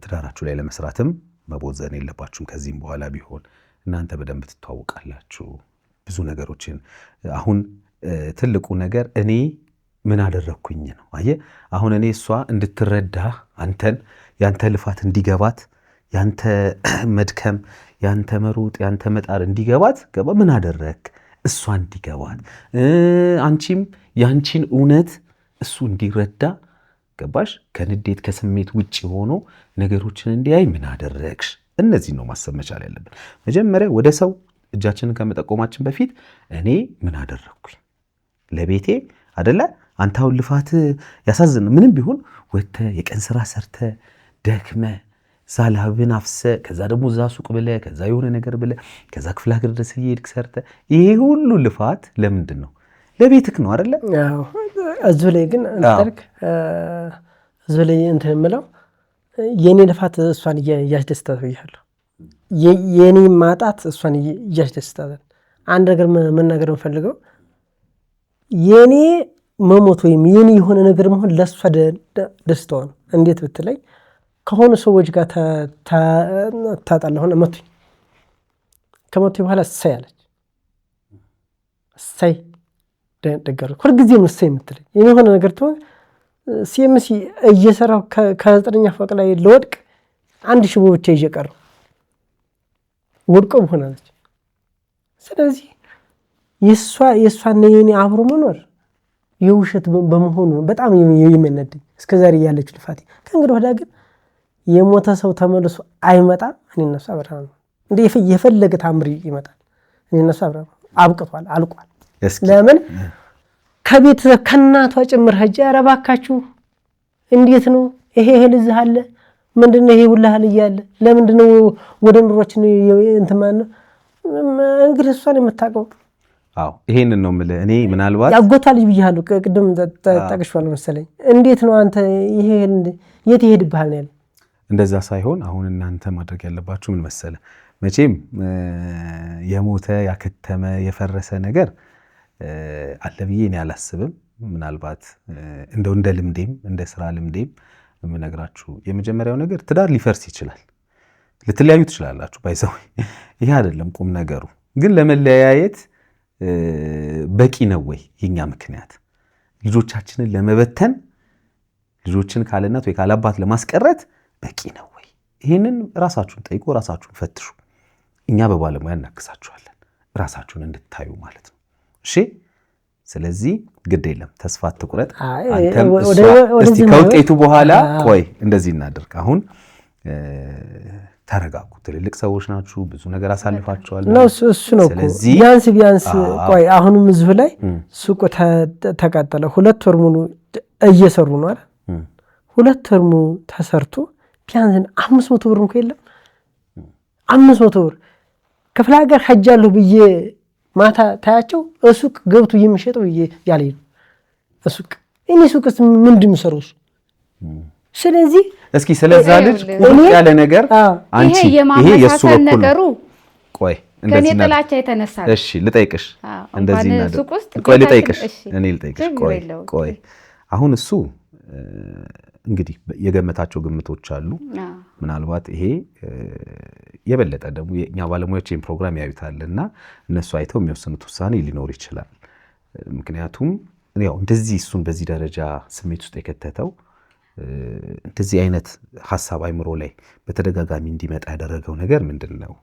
Speaker 1: ትዳራችሁ ላይ ለመስራትም መቦዘን የለባችሁም። ከዚህም በኋላ ቢሆን እናንተ በደንብ ትተዋወቃላችሁ ብዙ ነገሮችን። አሁን ትልቁ ነገር እኔ ምን አደረኩኝ ነው። አየህ አሁን እኔ እሷ እንድትረዳ አንተን ያንተ ልፋት እንዲገባት ያንተ መድከም ያንተ መሮጥ ያንተ መጣር እንዲገባት ምን አደረክ እሷ እንዲገባት አንቺም ያንቺን እውነት እሱ እንዲረዳ ገባሽ? ከንዴት ከስሜት ውጪ ሆኖ ነገሮችን እንዲያይ ምን አደረግሽ? እነዚህ ነው ማሰብ መቻል ያለብን። መጀመሪያ ወደ ሰው እጃችንን ከመጠቆማችን በፊት እኔ ምን አደረግኩኝ ለቤቴ አይደለ? አንተ አሁን ልፋት ያሳዝን ምንም ቢሆን ወጥተህ የቀን ስራ ሰርተህ ደክመህ ዛላብን አፍሰ ከዛ ደግሞ እዛ ሱቅ ብለህ ከዛ የሆነ ነገር ብለህ ከዛ ክፍለ ሀገር ድረስ እየሄድክ ሰርተህ ይሄ ሁሉ ልፋት ለምንድን ነው? ለቤትክ ነው አይደለ?
Speaker 2: አዎ። እዚሁ ላይ ግን አንተርክ እዚሁ ላይ እንትን የምለው የኔ ልፋት እሷን እያስደስታት ብያለሁ። የኔ ማጣት እሷን እያስደስታት። አንድ ነገር መናገር የምፈልገው የኔ መሞት ወይም የኔ የሆነ ነገር መሆን ለእሷ ደስታዋ ነው። እንዴት ብትለኝ ከሆኑ ሰዎች ጋር ታጣላሁን መቱኝ። ከመቱኝ በኋላ እሰይ አለች። እሰይ ደጋሩ ሁልጊዜም እሰይ የምትለኝ የሆነ ነገር ትሆን ሲኤምሲ እየሰራሁ ከ9ኛ ፎቅ ላይ ለወድቅ 1 ሽቦ ብቻ ይዤ ቀረሁ። ወድቆ ሆናለች። ስለዚህ የእሷና የኔ አብሮ መኖር የውሸት በመሆኑ በጣም የሚነደኝ እስከዛሬ ያለች ልፋቴ። ከእንግዲህ ወዲያ ግን የሞተ ሰው ተመልሶ አይመጣም። እኔ እነሱ አብረን ነው እንደ የፈለገ ታምር ይመጣል። እኔ እነሱ አብረን አብቅቷል፣ አልቋል። ለምን ከቤተሰብ ከእናቷ ጭምር ሂጅ ኧረ እባካችሁ እንዴት ነው ይሄ ልጅ አለ ምንድነው ይሄ ሁላ እያለ ለምንድነው ወደ ኑሮችን እንትን ማለት ነው እንግዲህ እሷን የምታውቀው።
Speaker 1: አዎ ይሄንን ነው የምልህ እኔ ምናልባት
Speaker 2: ያጎቷ ልጅ ብያለሁ ቅድም ጠቅሼዋለሁ መሰለኝ። እንዴት ነው አንተ ይሄ የት ይሄድብሃል ነው ያለ።
Speaker 1: እንደዛ ሳይሆን አሁን እናንተ ማድረግ ያለባችሁ ምን መሰለ፣ መቼም የሞተ ያከተመ የፈረሰ ነገር አለ ብዬ እኔ አላስብም። ምናልባት እንደው እንደ ልምዴም እንደ ስራ ልምዴም የምነግራችሁ የመጀመሪያው ነገር ትዳር ሊፈርስ ይችላል፣ ልትለያዩ ትችላላችሁ። ባይዘው ይሄ አይደለም ቁም ነገሩ። ግን ለመለያየት በቂ ነው ወይ የኛ ምክንያት? ልጆቻችንን ለመበተን ልጆችን ካለናት ወይ ካላባት ለማስቀረት በቂ ነው ወይ? ይሄንን ራሳችሁን ጠይቁ፣ ራሳችሁን ፈትሹ። እኛ በባለሙያ እናግዛችኋለን ራሳችሁን እንድታዩ ማለት ነው። እሺ ስለዚህ ግድ የለም ተስፋ አትቁረጥ። አንተም እስቲ ከውጤቱ በኋላ ቆይ እንደዚህ እናድርግ። አሁን ተረጋጉ። ትልልቅ ሰዎች ናችሁ፣ ብዙ ነገር አሳልፋችኋል
Speaker 2: ነው እሱ ነው። ስለዚህ ቢያንስ ቆይ አሁንም እዚሁ ላይ ሱቁ ተቃጠለ። 2 ወር ሙሉ እየሰሩ ነው አይደል? 2 ወር ሙሉ ተሰርቶ ቢያንስ 500 ብር እንኳን የለም። 500 ብር ክፍለ ሀገር ሄጃለሁ ብዬ ማታ ታያቸው ሱቅ ገብቶ የሚሸጠው ያለኝ ነው። ሱቅ እኔ ሱቅስ ምንድን ነው ሰሩስ? ስለዚህ
Speaker 1: እስኪ ስለዛ ልጅ ቁርጥ ያለ ነገር አንቺ ይሄ የሱ በኩል ነገሩ ቆይ
Speaker 3: ከኔ ጥላቻ የተነሳ ነው።
Speaker 1: እሺ ልጠይቅሽ፣ እንደዚህ
Speaker 3: እናደርግ ሱቅ ውስጥ
Speaker 1: ቆይ ልጠይቅሽ፣ እኔ ልጠይቅሽ፣ ቆይ አሁን እሱ እንግዲህ የገመታቸው ግምቶች አሉ። ምናልባት ይሄ የበለጠ ደግሞ የኛ ባለሙያዎች ይሄን ፕሮግራም ያዩታልና እነሱ አይተው የሚወስኑት ውሳኔ ሊኖር ይችላል። ምክንያቱም ያው እንደዚህ እሱን በዚህ ደረጃ ስሜት ውስጥ የከተተው እንደዚህ አይነት ሐሳብ አይምሮ ላይ በተደጋጋሚ እንዲመጣ ያደረገው ነገር ምንድን ነው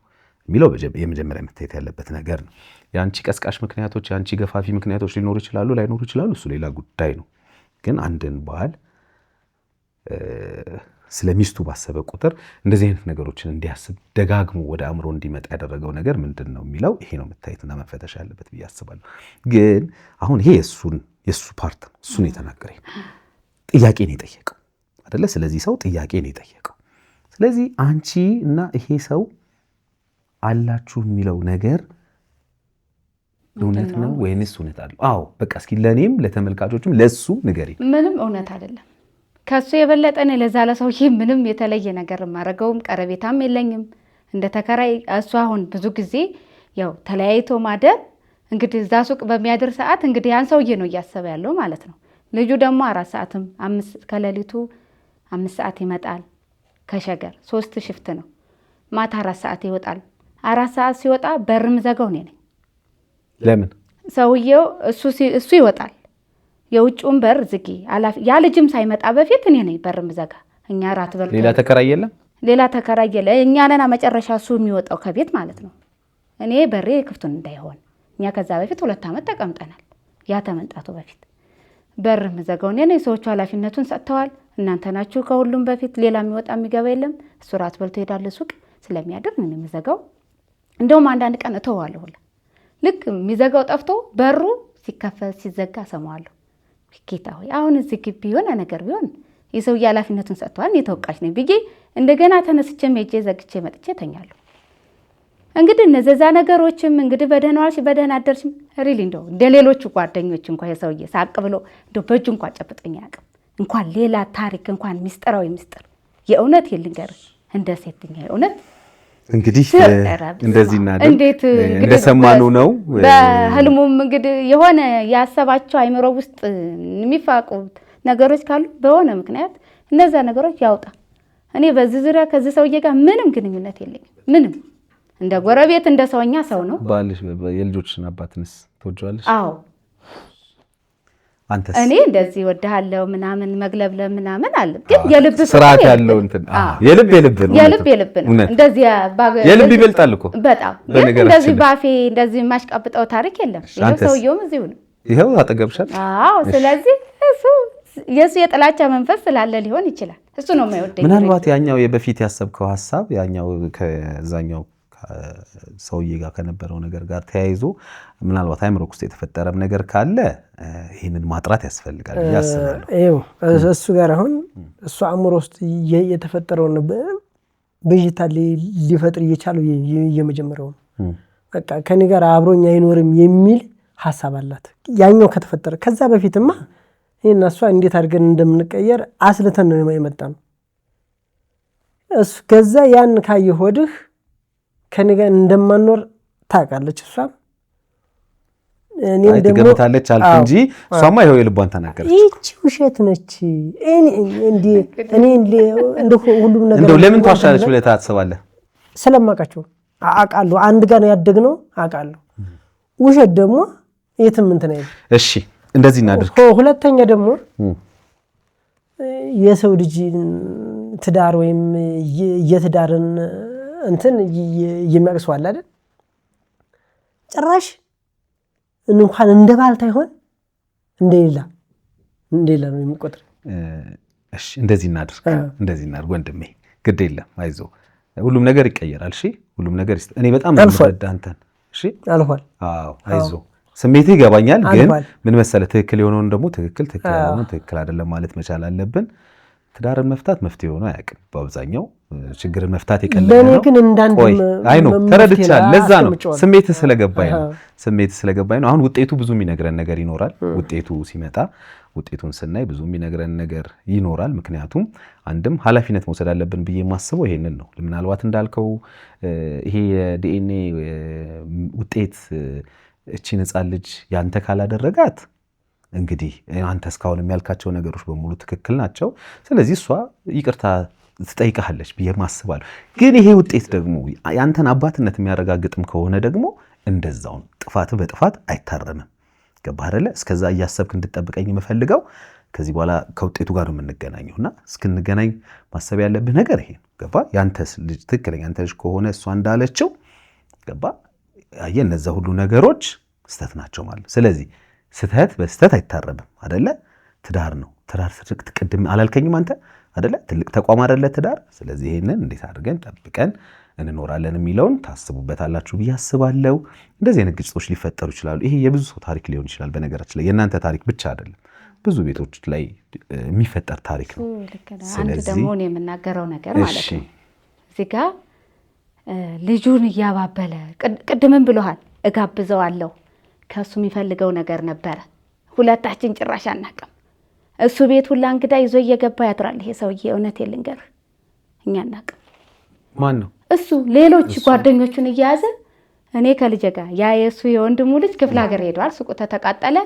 Speaker 1: የሚለው የመጀመሪያ መታየት ያለበት ነገር ነው። የአንቺ ቀስቃሽ ምክንያቶች፣ የአንቺ ገፋፊ ምክንያቶች ሊኖሩ ይችላሉ፣ ላይኖሩ ይችላሉ። እሱ ሌላ ጉዳይ ነው። ግን አንድን ባል ስለ ሚስቱ ባሰበ ቁጥር እንደዚህ አይነት ነገሮችን እንዲያስብ ደጋግሞ ወደ አእምሮ እንዲመጣ ያደረገው ነገር ምንድን ነው የሚለው ይሄ ነው መታየትና መፈተሽ ያለበት ብዬ አስባለሁ። ግን አሁን ይሄ የእሱ ፓርት ነው። እሱን የተናገረኝ ጥያቄ ነው የጠየቀው አይደለ? ስለዚህ ሰው ጥያቄ ነው የጠየቀው። ስለዚህ አንቺ እና ይሄ ሰው አላችሁ የሚለው ነገር እውነት ነው ወይንስ እውነት አለው? አዎ በቃ እስኪ ለእኔም ለተመልካቾችም ለሱ ንገሪኝ።
Speaker 3: ምንም እውነት አይደለም። ከሱ የበለጠ እኔ ለዛ ለሰውዬ ምንም የተለየ ነገር ማረገውም ቀረቤታም የለኝም። እንደ ተከራይ እሱ አሁን ብዙ ጊዜ ያው ተለያይቶ ማደር እንግዲህ እዛ ሱቅ በሚያድር ሰዓት እንግዲህ ያን ሰውዬ ነው እያሰበ ያለው ማለት ነው። ልጁ ደግሞ 4 ሰዓትም ከሌሊቱ 5 ሰዓት ይመጣል ከሸገር 3 ሽፍት ነው። ማታ 4 ሰዓት ይወጣል። 4 ሰዓት ሲወጣ በርም ዘጋው እኔ ነኝ።
Speaker 1: ለምን
Speaker 3: ሰውዬው እሱ ይወጣል፣ የውጭውን በር ዝጊ አላፊ ያ ልጅም ሳይመጣ በፊት እኔ ነኝ በርም ዘጋ። እኛ ራት በልተን
Speaker 1: ሌላ ተከራይ የለም፣
Speaker 3: ሌላ ተከራይ የለ። እኛ ነና መጨረሻ እሱ የሚወጣው ከቤት ማለት ነው። እኔ በሬ ክፍቱን እንዳይሆን እኛ ከዛ በፊት 2 ዓመት ተቀምጠናል። ያ ተመንጣቱ በፊት በርም ዘጋው እኔ ነኝ። ሰዎቹ ኃላፊነቱን ሰጥተዋል። እናንተ ናችሁ ከሁሉም በፊት ሌላ የሚወጣ የሚገባ የለም። እሱ ራት በልቶ ሄዳለ ሱቅ ስለሚያድር ነው የሚዘጋው። እንደውም አንዳንድ ቀን እተዋለሁ ሁላ ልክ የሚዘጋው ጠፍቶ በሩ ሲከፈት ሲዘጋ ሰማዋለሁ። ጌታ ሆይ አሁን እዚህ ግቢ የሆነ ነገር ቢሆን የሰውዬ ኃላፊነቱን ሰጥቷል፣ እኔ ተወቃሽ ነኝ ብዬ እንደገና ተነስቼም ሄጄ ዘግቼ መጥቼ ተኛለሁ። እንግዲህ እነዛ ነገሮችም እንግዲህ በደህና ዋልሽ በደህና አደርሽም ሪሊ እንደው እንደ ሌሎቹ ጓደኞች እንኳን የሰውዬ ሳቅ ብሎ እንደው በእጁ እንኳን ጨብጦኝ አያውቅም። እንኳን ሌላ ታሪክ እንኳን ሚስጥራዊ ሚስጥር የእውነት የልንገርህ እንደ ሴትኛ የእውነት
Speaker 1: እንግዲህ እንደዚህ እናደርግ
Speaker 3: እንዴት
Speaker 1: እንደሰማነው ነው።
Speaker 3: በህልሙም እንግዲህ የሆነ ያሰባቸው አይምሮ ውስጥ የሚፋቁት ነገሮች ካሉ በሆነ ምክንያት እነዛ ነገሮች ያውጣ። እኔ በዚህ ዙሪያ ከዚህ ሰውዬ ጋር ምንም ግንኙነት የለኝም። ምንም እንደ ጎረቤት እንደ ሰውኛ ሰው ነው።
Speaker 1: ባልሽ የልጆችን አባትንስ ትወጂዋለሽ?
Speaker 3: አዎ።
Speaker 1: አንተስ?
Speaker 3: እኔ እንደዚህ ወድሃለሁ ምናምን መግለብለም ምናምን አለ፣ ግን የልብ
Speaker 1: ስርዓት ያለው እንትን የልብ ነው።
Speaker 3: የልብ ነው። እንደዚህ
Speaker 1: የልብ ይበልጣል እኮ
Speaker 3: በጣም እንደዚህ ባፌ እንደዚህ የማሽቀብጠው ታሪክ የለም። ይሄው ሰውየውም እዚሁ ነው።
Speaker 1: ይሄው አጠገብሻል።
Speaker 3: አዎ። ስለዚህ የሱ የጥላቻ መንፈስ ስላለ ሊሆን ይችላል። እሱ ነው የማይወደኝ።
Speaker 1: ምናልባት ያኛው የበፊት ያሰብከው ሐሳብ ያኛው ከዛኛው ሰውዬ ጋር ከነበረው ነገር ጋር ተያይዞ ምናልባት አይምሮክ ውስጥ የተፈጠረም ነገር ካለ ይህንን ማጥራት ያስፈልጋል ብዬ አስባለሁ።
Speaker 2: ይኸው እሱ ጋር አሁን እሱ አእምሮ ውስጥ የተፈጠረውን ብዥታ ሊፈጥር እየቻለው የመጀመሪያው ነው። በቃ ከኔ ጋር አብሮኝ አይኖርም የሚል ሐሳብ አላት ያኛው ከተፈጠረ። ከዛ በፊትማ ይሄን እሷ እንዴት አድርገን እንደምንቀየር አስልተን ነው የመጣ ነው። እሱ ከዛ ያን ካየ ሆድህ ከኔ ጋር እንደማኖር ታውቃለች። እሷም እኔም ደግሞ
Speaker 1: ትገምታለች አልኩ እንጂ እሷማ ይሄው የልቧን ተናገረች።
Speaker 2: ይቺ ውሸት ነች። እኔ እንደ ሁሉም ነገር
Speaker 1: እንደው ለምን ተዋሻለች ብለህ ታስባለህ?
Speaker 2: ስለማውቃቸው አውቃለሁ። አንድ ጋር ነው ያደግነው አውቃለሁ። ውሸት ደግሞ የትም እንትን አይደል።
Speaker 1: እሺ እንደዚህ እናድርግ።
Speaker 2: ሁለተኛ ደግሞ የሰው ልጅ ትዳር ወይም የትዳርን እንትን የሚያቅሰው አለ አይደል? ጭራሽ እንኳን እንደ ባልታ ይሆን እንደሌላ ነው የሚቆጥር።
Speaker 1: እሺ እንደዚህ እናድርግ ወንድሜ፣ ግድ የለም አይዞህ፣ ሁሉም ነገር ይቀየራል። እሺ ሁሉም ነገር እኔ በጣም ምረዳ አንተን። እሺ አልፏል። አዎ አይዞህ፣ ስሜት ይገባኛል። ግን ምን መሰለህ ትክክል የሆነውን ደግሞ ትክክል ያልሆነውን ትክክል አይደለም ማለት መቻል አለብን። ትዳርን መፍታት መፍትሄ ሆኖ አያውቅም። በአብዛኛው ችግርን መፍታት የቀለለ ነው።
Speaker 2: ለኔ ግን እንዳንድ
Speaker 1: አይ ነው ተረድቻለሁ። ለዛ ነው ስሜት ስለገባኝ ነው። አሁን ውጤቱ ብዙ የሚነግረን ነገር ይኖራል። ውጤቱ ሲመጣ ውጤቱን ስናይ ብዙ የሚነግረን ነገር ይኖራል። ምክንያቱም አንድም ኃላፊነት መውሰድ አለብን ብዬ የማስበው ይሄንን ነው። ምናልባት እንዳልከው ይሄ የዲኤንኤ ውጤት እቺን ሕፃን ልጅ ያንተ ካላደረጋት እንግዲህ አንተ እስካሁን የሚያልካቸው ነገሮች በሙሉ ትክክል ናቸው። ስለዚህ እሷ ይቅርታ ትጠይቃለች ብዬ ማስባለሁ። ግን ይሄ ውጤት ደግሞ ያንተን አባትነት የሚያረጋግጥም ከሆነ ደግሞ እንደዛው ጥፋት በጥፋት አይታረምም። ገባህ አይደለ? እስከዛ እያሰብክ እንድጠብቀኝ የምፈልገው ከዚህ በኋላ ከውጤቱ ጋር ነው የምንገናኘውና እስክንገናኝ ማሰብ ያለብህ ነገር ይሄ ነው። ገባ? ያንተስ ልጅ ትክክለኛ ያንተ ልጅ ከሆነ እሷ እንዳለችው ገባ? አየህ እነዛ ሁሉ ነገሮች ስተት ናቸው ማለት። ስለዚህ ስተት በስተት አይታረምም አይደለ? ትዳር ነው። ትዳር ቅድም አላልከኝም አንተ አይደለ? ትልቅ ተቋም አይደለ ትዳር። ስለዚህ ይሄንን እንዴት አድርገን ጠብቀን እንኖራለን የሚለውን ታስቡበታላችሁ ብዬ አስባለሁ። እንደዚህ አይነት ግጭቶች ሊፈጠሩ ይችላሉ። ይሄ የብዙ ሰው ታሪክ ሊሆን ይችላል። በነገራችን ላይ የእናንተ ታሪክ ብቻ አይደለም፣ ብዙ ቤቶች ላይ የሚፈጠር ታሪክ ነው።
Speaker 3: አንድ ደግሞ እኔ የምናገረው ነገር ማለት ነው እዚህ ጋ ልጁን እያባበለ ቅድምም ብሎሃል፣ እጋብዘዋለሁ ከእሱ የሚፈልገው ነገር ነበረ። ሁለታችን ጭራሽ አናቅም። እሱ ቤት ሁላ እንግዳ ይዞ እየገባ ያድራል። ይሄ ሰውዬ እውነቴን ልንገርህ እኛ አናቅም።
Speaker 1: ማን ነው
Speaker 3: እሱ? ሌሎች ጓደኞቹን እየያዘ እኔ ከልጄ ጋር ያ የእሱ የወንድሙ ልጅ ክፍለ ሀገር ሄዷል። ሱቁ ተቃጠለ።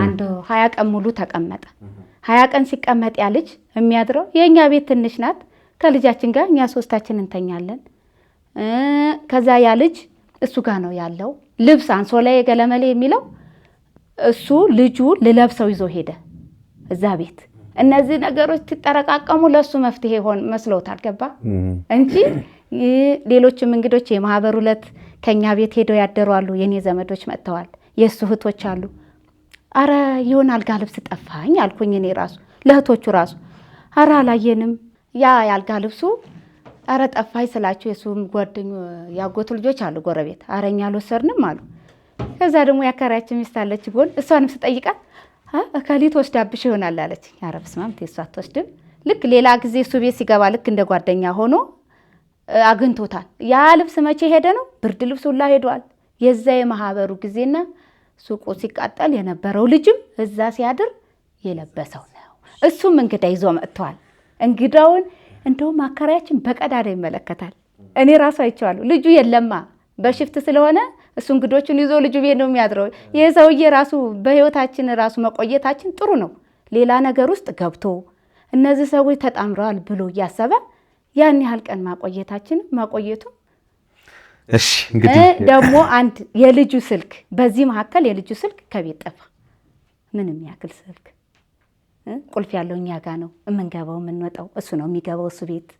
Speaker 3: አንድ 20 ቀን ሙሉ ተቀመጠ። 20 ቀን ሲቀመጥ ያ ልጅ የሚያድረው የእኛ ቤት ትንሽ ናት። ከልጃችን ጋር እኛ 3ታችን እንተኛለን። ከዛ ያ ልጅ እሱ ጋር ነው ያለው። ልብስ አንሶላ የገለመሌ የሚለው እሱ ልጁ ልለብሰው ይዞ ሄደ እዛ ቤት። እነዚህ ነገሮች ትጠረቃቀሙ ለሱ መፍትሄ ሆን መስለውታል። ገባ እንጂ ሌሎችም እንግዶች የማህበሩ ዕለት ከኛ ቤት ሄደው ያደሩ አሉ። የኔ ዘመዶች መጥተዋል። የሱ እህቶች አሉ። አረ ይሁን አልጋ ልብስ ጠፋኝ አልኩኝ እኔ ራሱ ለእህቶቹ ራሱ አረ አላየንም። ያ ያልጋ ልብሱ አረ ጠፋኝ ስላቸው የሱ ጓደኞ ያጎቱ ልጆች አሉ ጎረቤት አረኛ አልወሰድንም አሉ። ከዛ ደግሞ ያከራያችን ሚስት አለች ጎን እሷንም ስጠይቃት አካሊት ወስዳብሽ ይሆናል አለች። ኧረ በስመ አብ ተሷ አትወስድም። ልክ ሌላ ጊዜ እሱ ቤት ሲገባ ልክ እንደ ጓደኛ ሆኖ አግኝቶታል። ያ ልብስ መቼ ሄደ ነው? ብርድ ልብስ ሁላ ሄዷል። የዛ የማህበሩ ጊዜና ሱቁ ሲቃጠል የነበረው ልጅም እዛ ሲያድር የለበሰው ነው። እሱም እንግዳ ይዞ መጥቷል። እንግዳውን እንደውም አከራያችን በቀዳዳ ይመለከታል። እኔ ራሱ አይቼዋለሁ። ልጁ የለማ በሽፍት ስለሆነ እሱ እንግዶቹን ይዞ ልጁ ቤት ነው የሚያድረው። ይሄ ሰውዬ ራሱ በህይወታችን ራሱ መቆየታችን ጥሩ ነው። ሌላ ነገር ውስጥ ገብቶ እነዚህ ሰዎች ተጣምረዋል ብሎ እያሰበ ያን ያህል ቀን ማቆየቱ
Speaker 1: እሺ። እንግዲህ
Speaker 3: ደግሞ አንድ የልጁ ስልክ በዚህ መካከል የልጁ ስልክ ከቤት ጠፋ። ምንም ያክል ስልክ ቁልፍ ያለው እኛ ጋ ነው የምንገባው የምንወጣው። እሱ ነው የሚገባው እሱ ቤት።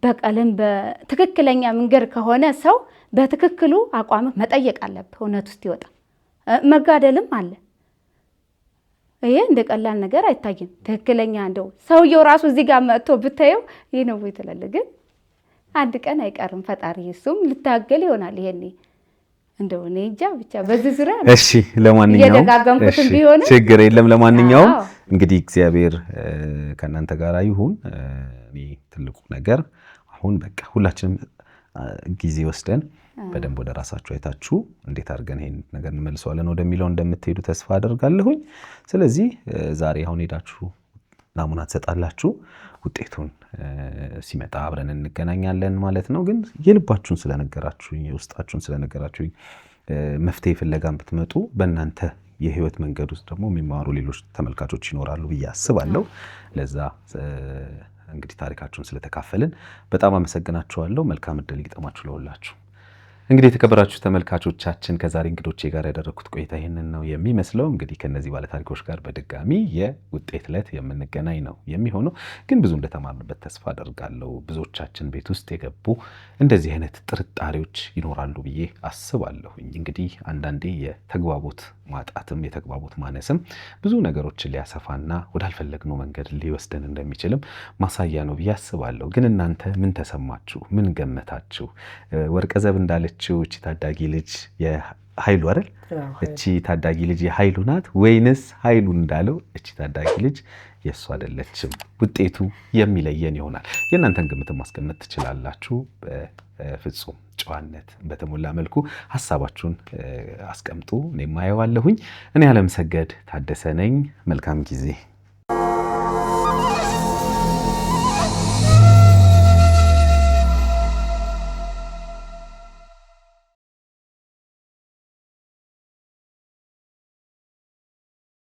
Speaker 3: በቀልም በትክክለኛ መንገድ ከሆነ ሰው በትክክሉ አቋምህ መጠየቅ አለብህ። እውነት ውስጥ ይወጣ መጋደልም አለ። ይሄ እንደ ቀላል ነገር አይታይም። ትክክለኛ እንደው ሰውየው ራሱ እዚህ ጋር መጥቶ ብታየው ይሄ ነው ይተላል። ግን አንድ ቀን አይቀርም ፈጣሪ እሱም ልታገል ይሆናል። ይሄኔ እንደው እኔ እንጃ ብቻ በዚህ ዙሪያ
Speaker 1: እሺ። ለማንኛውም
Speaker 3: እየደጋገምኩትም ቢሆን
Speaker 1: ችግር የለም። ለማንኛውም እንግዲህ እግዚአብሔር ከእናንተ ጋር ይሁን። እኔ ትልቁ ነገር አሁን በቃ ሁላችንም ጊዜ ወስደን በደንብ ወደ ራሳችሁ አይታችሁ እንዴት አድርገን ይሄን ነገር እንመልሰዋለን ወደሚለው እንደምትሄዱ ተስፋ አደርጋለሁኝ። ስለዚህ ዛሬ አሁን ሄዳችሁ ናሙና ትሰጣላችሁ። ውጤቱን ሲመጣ አብረን እንገናኛለን ማለት ነው። ግን የልባችሁን ስለነገራችሁኝ የውስጣችሁን ስለነገራችሁኝ መፍትሄ ፍለጋን ብትመጡ በእናንተ የህይወት መንገድ ውስጥ ደግሞ የሚማሩ ሌሎች ተመልካቾች ይኖራሉ ብዬ አስባለሁ። ለዛ እንግዲህ ታሪካችሁን ስለተካፈልን በጣም አመሰግናችኋለሁ። መልካም ዕድል ይግጠማችሁ ለሁላችሁ። እንግዲህ የተከበራችሁ ተመልካቾቻችን ከዛሬ እንግዶቼ ጋር ያደረኩት ቆይታ ይህንን ነው የሚመስለው። እንግዲህ ከነዚህ ባለታሪኮች ጋር በድጋሚ የውጤት ዕለት የምንገናኝ ነው የሚሆነው። ግን ብዙ እንደተማርንበት ተስፋ አደርጋለሁ። ብዙዎቻችን ቤት ውስጥ የገቡ እንደዚህ አይነት ጥርጣሬዎች ይኖራሉ ብዬ አስባለሁኝ። እንግዲህ አንዳንዴ የተግባቦት ማጣትም የተግባቦት ማነስም ብዙ ነገሮችን ሊያሰፋና ወዳልፈለግነው መንገድ ሊወስደን እንደሚችልም ማሳያ ነው ብዬ አስባለሁ። ግን እናንተ ምን ተሰማችሁ? ምን ገመታችሁ? ወርቀ ዘብ እንዳለችው እቺ ታዳጊ ልጅ ኃይሉ አይደል? እቺ ታዳጊ ልጅ ኃይሉ ናት ወይንስ ኃይሉ እንዳለው እቺ ታዳጊ ልጅ የሱ አይደለችም? ውጤቱ የሚለየን ይሆናል። የእናንተን ግምት ማስቀመጥ ትችላላችሁ። በፍጹም ጨዋነት በተሞላ መልኩ ሐሳባችሁን አስቀምጡ። እኔ ማየዋለሁኝ። እኔ ዓለምሰገድ ታደሰ ነኝ። መልካም ጊዜ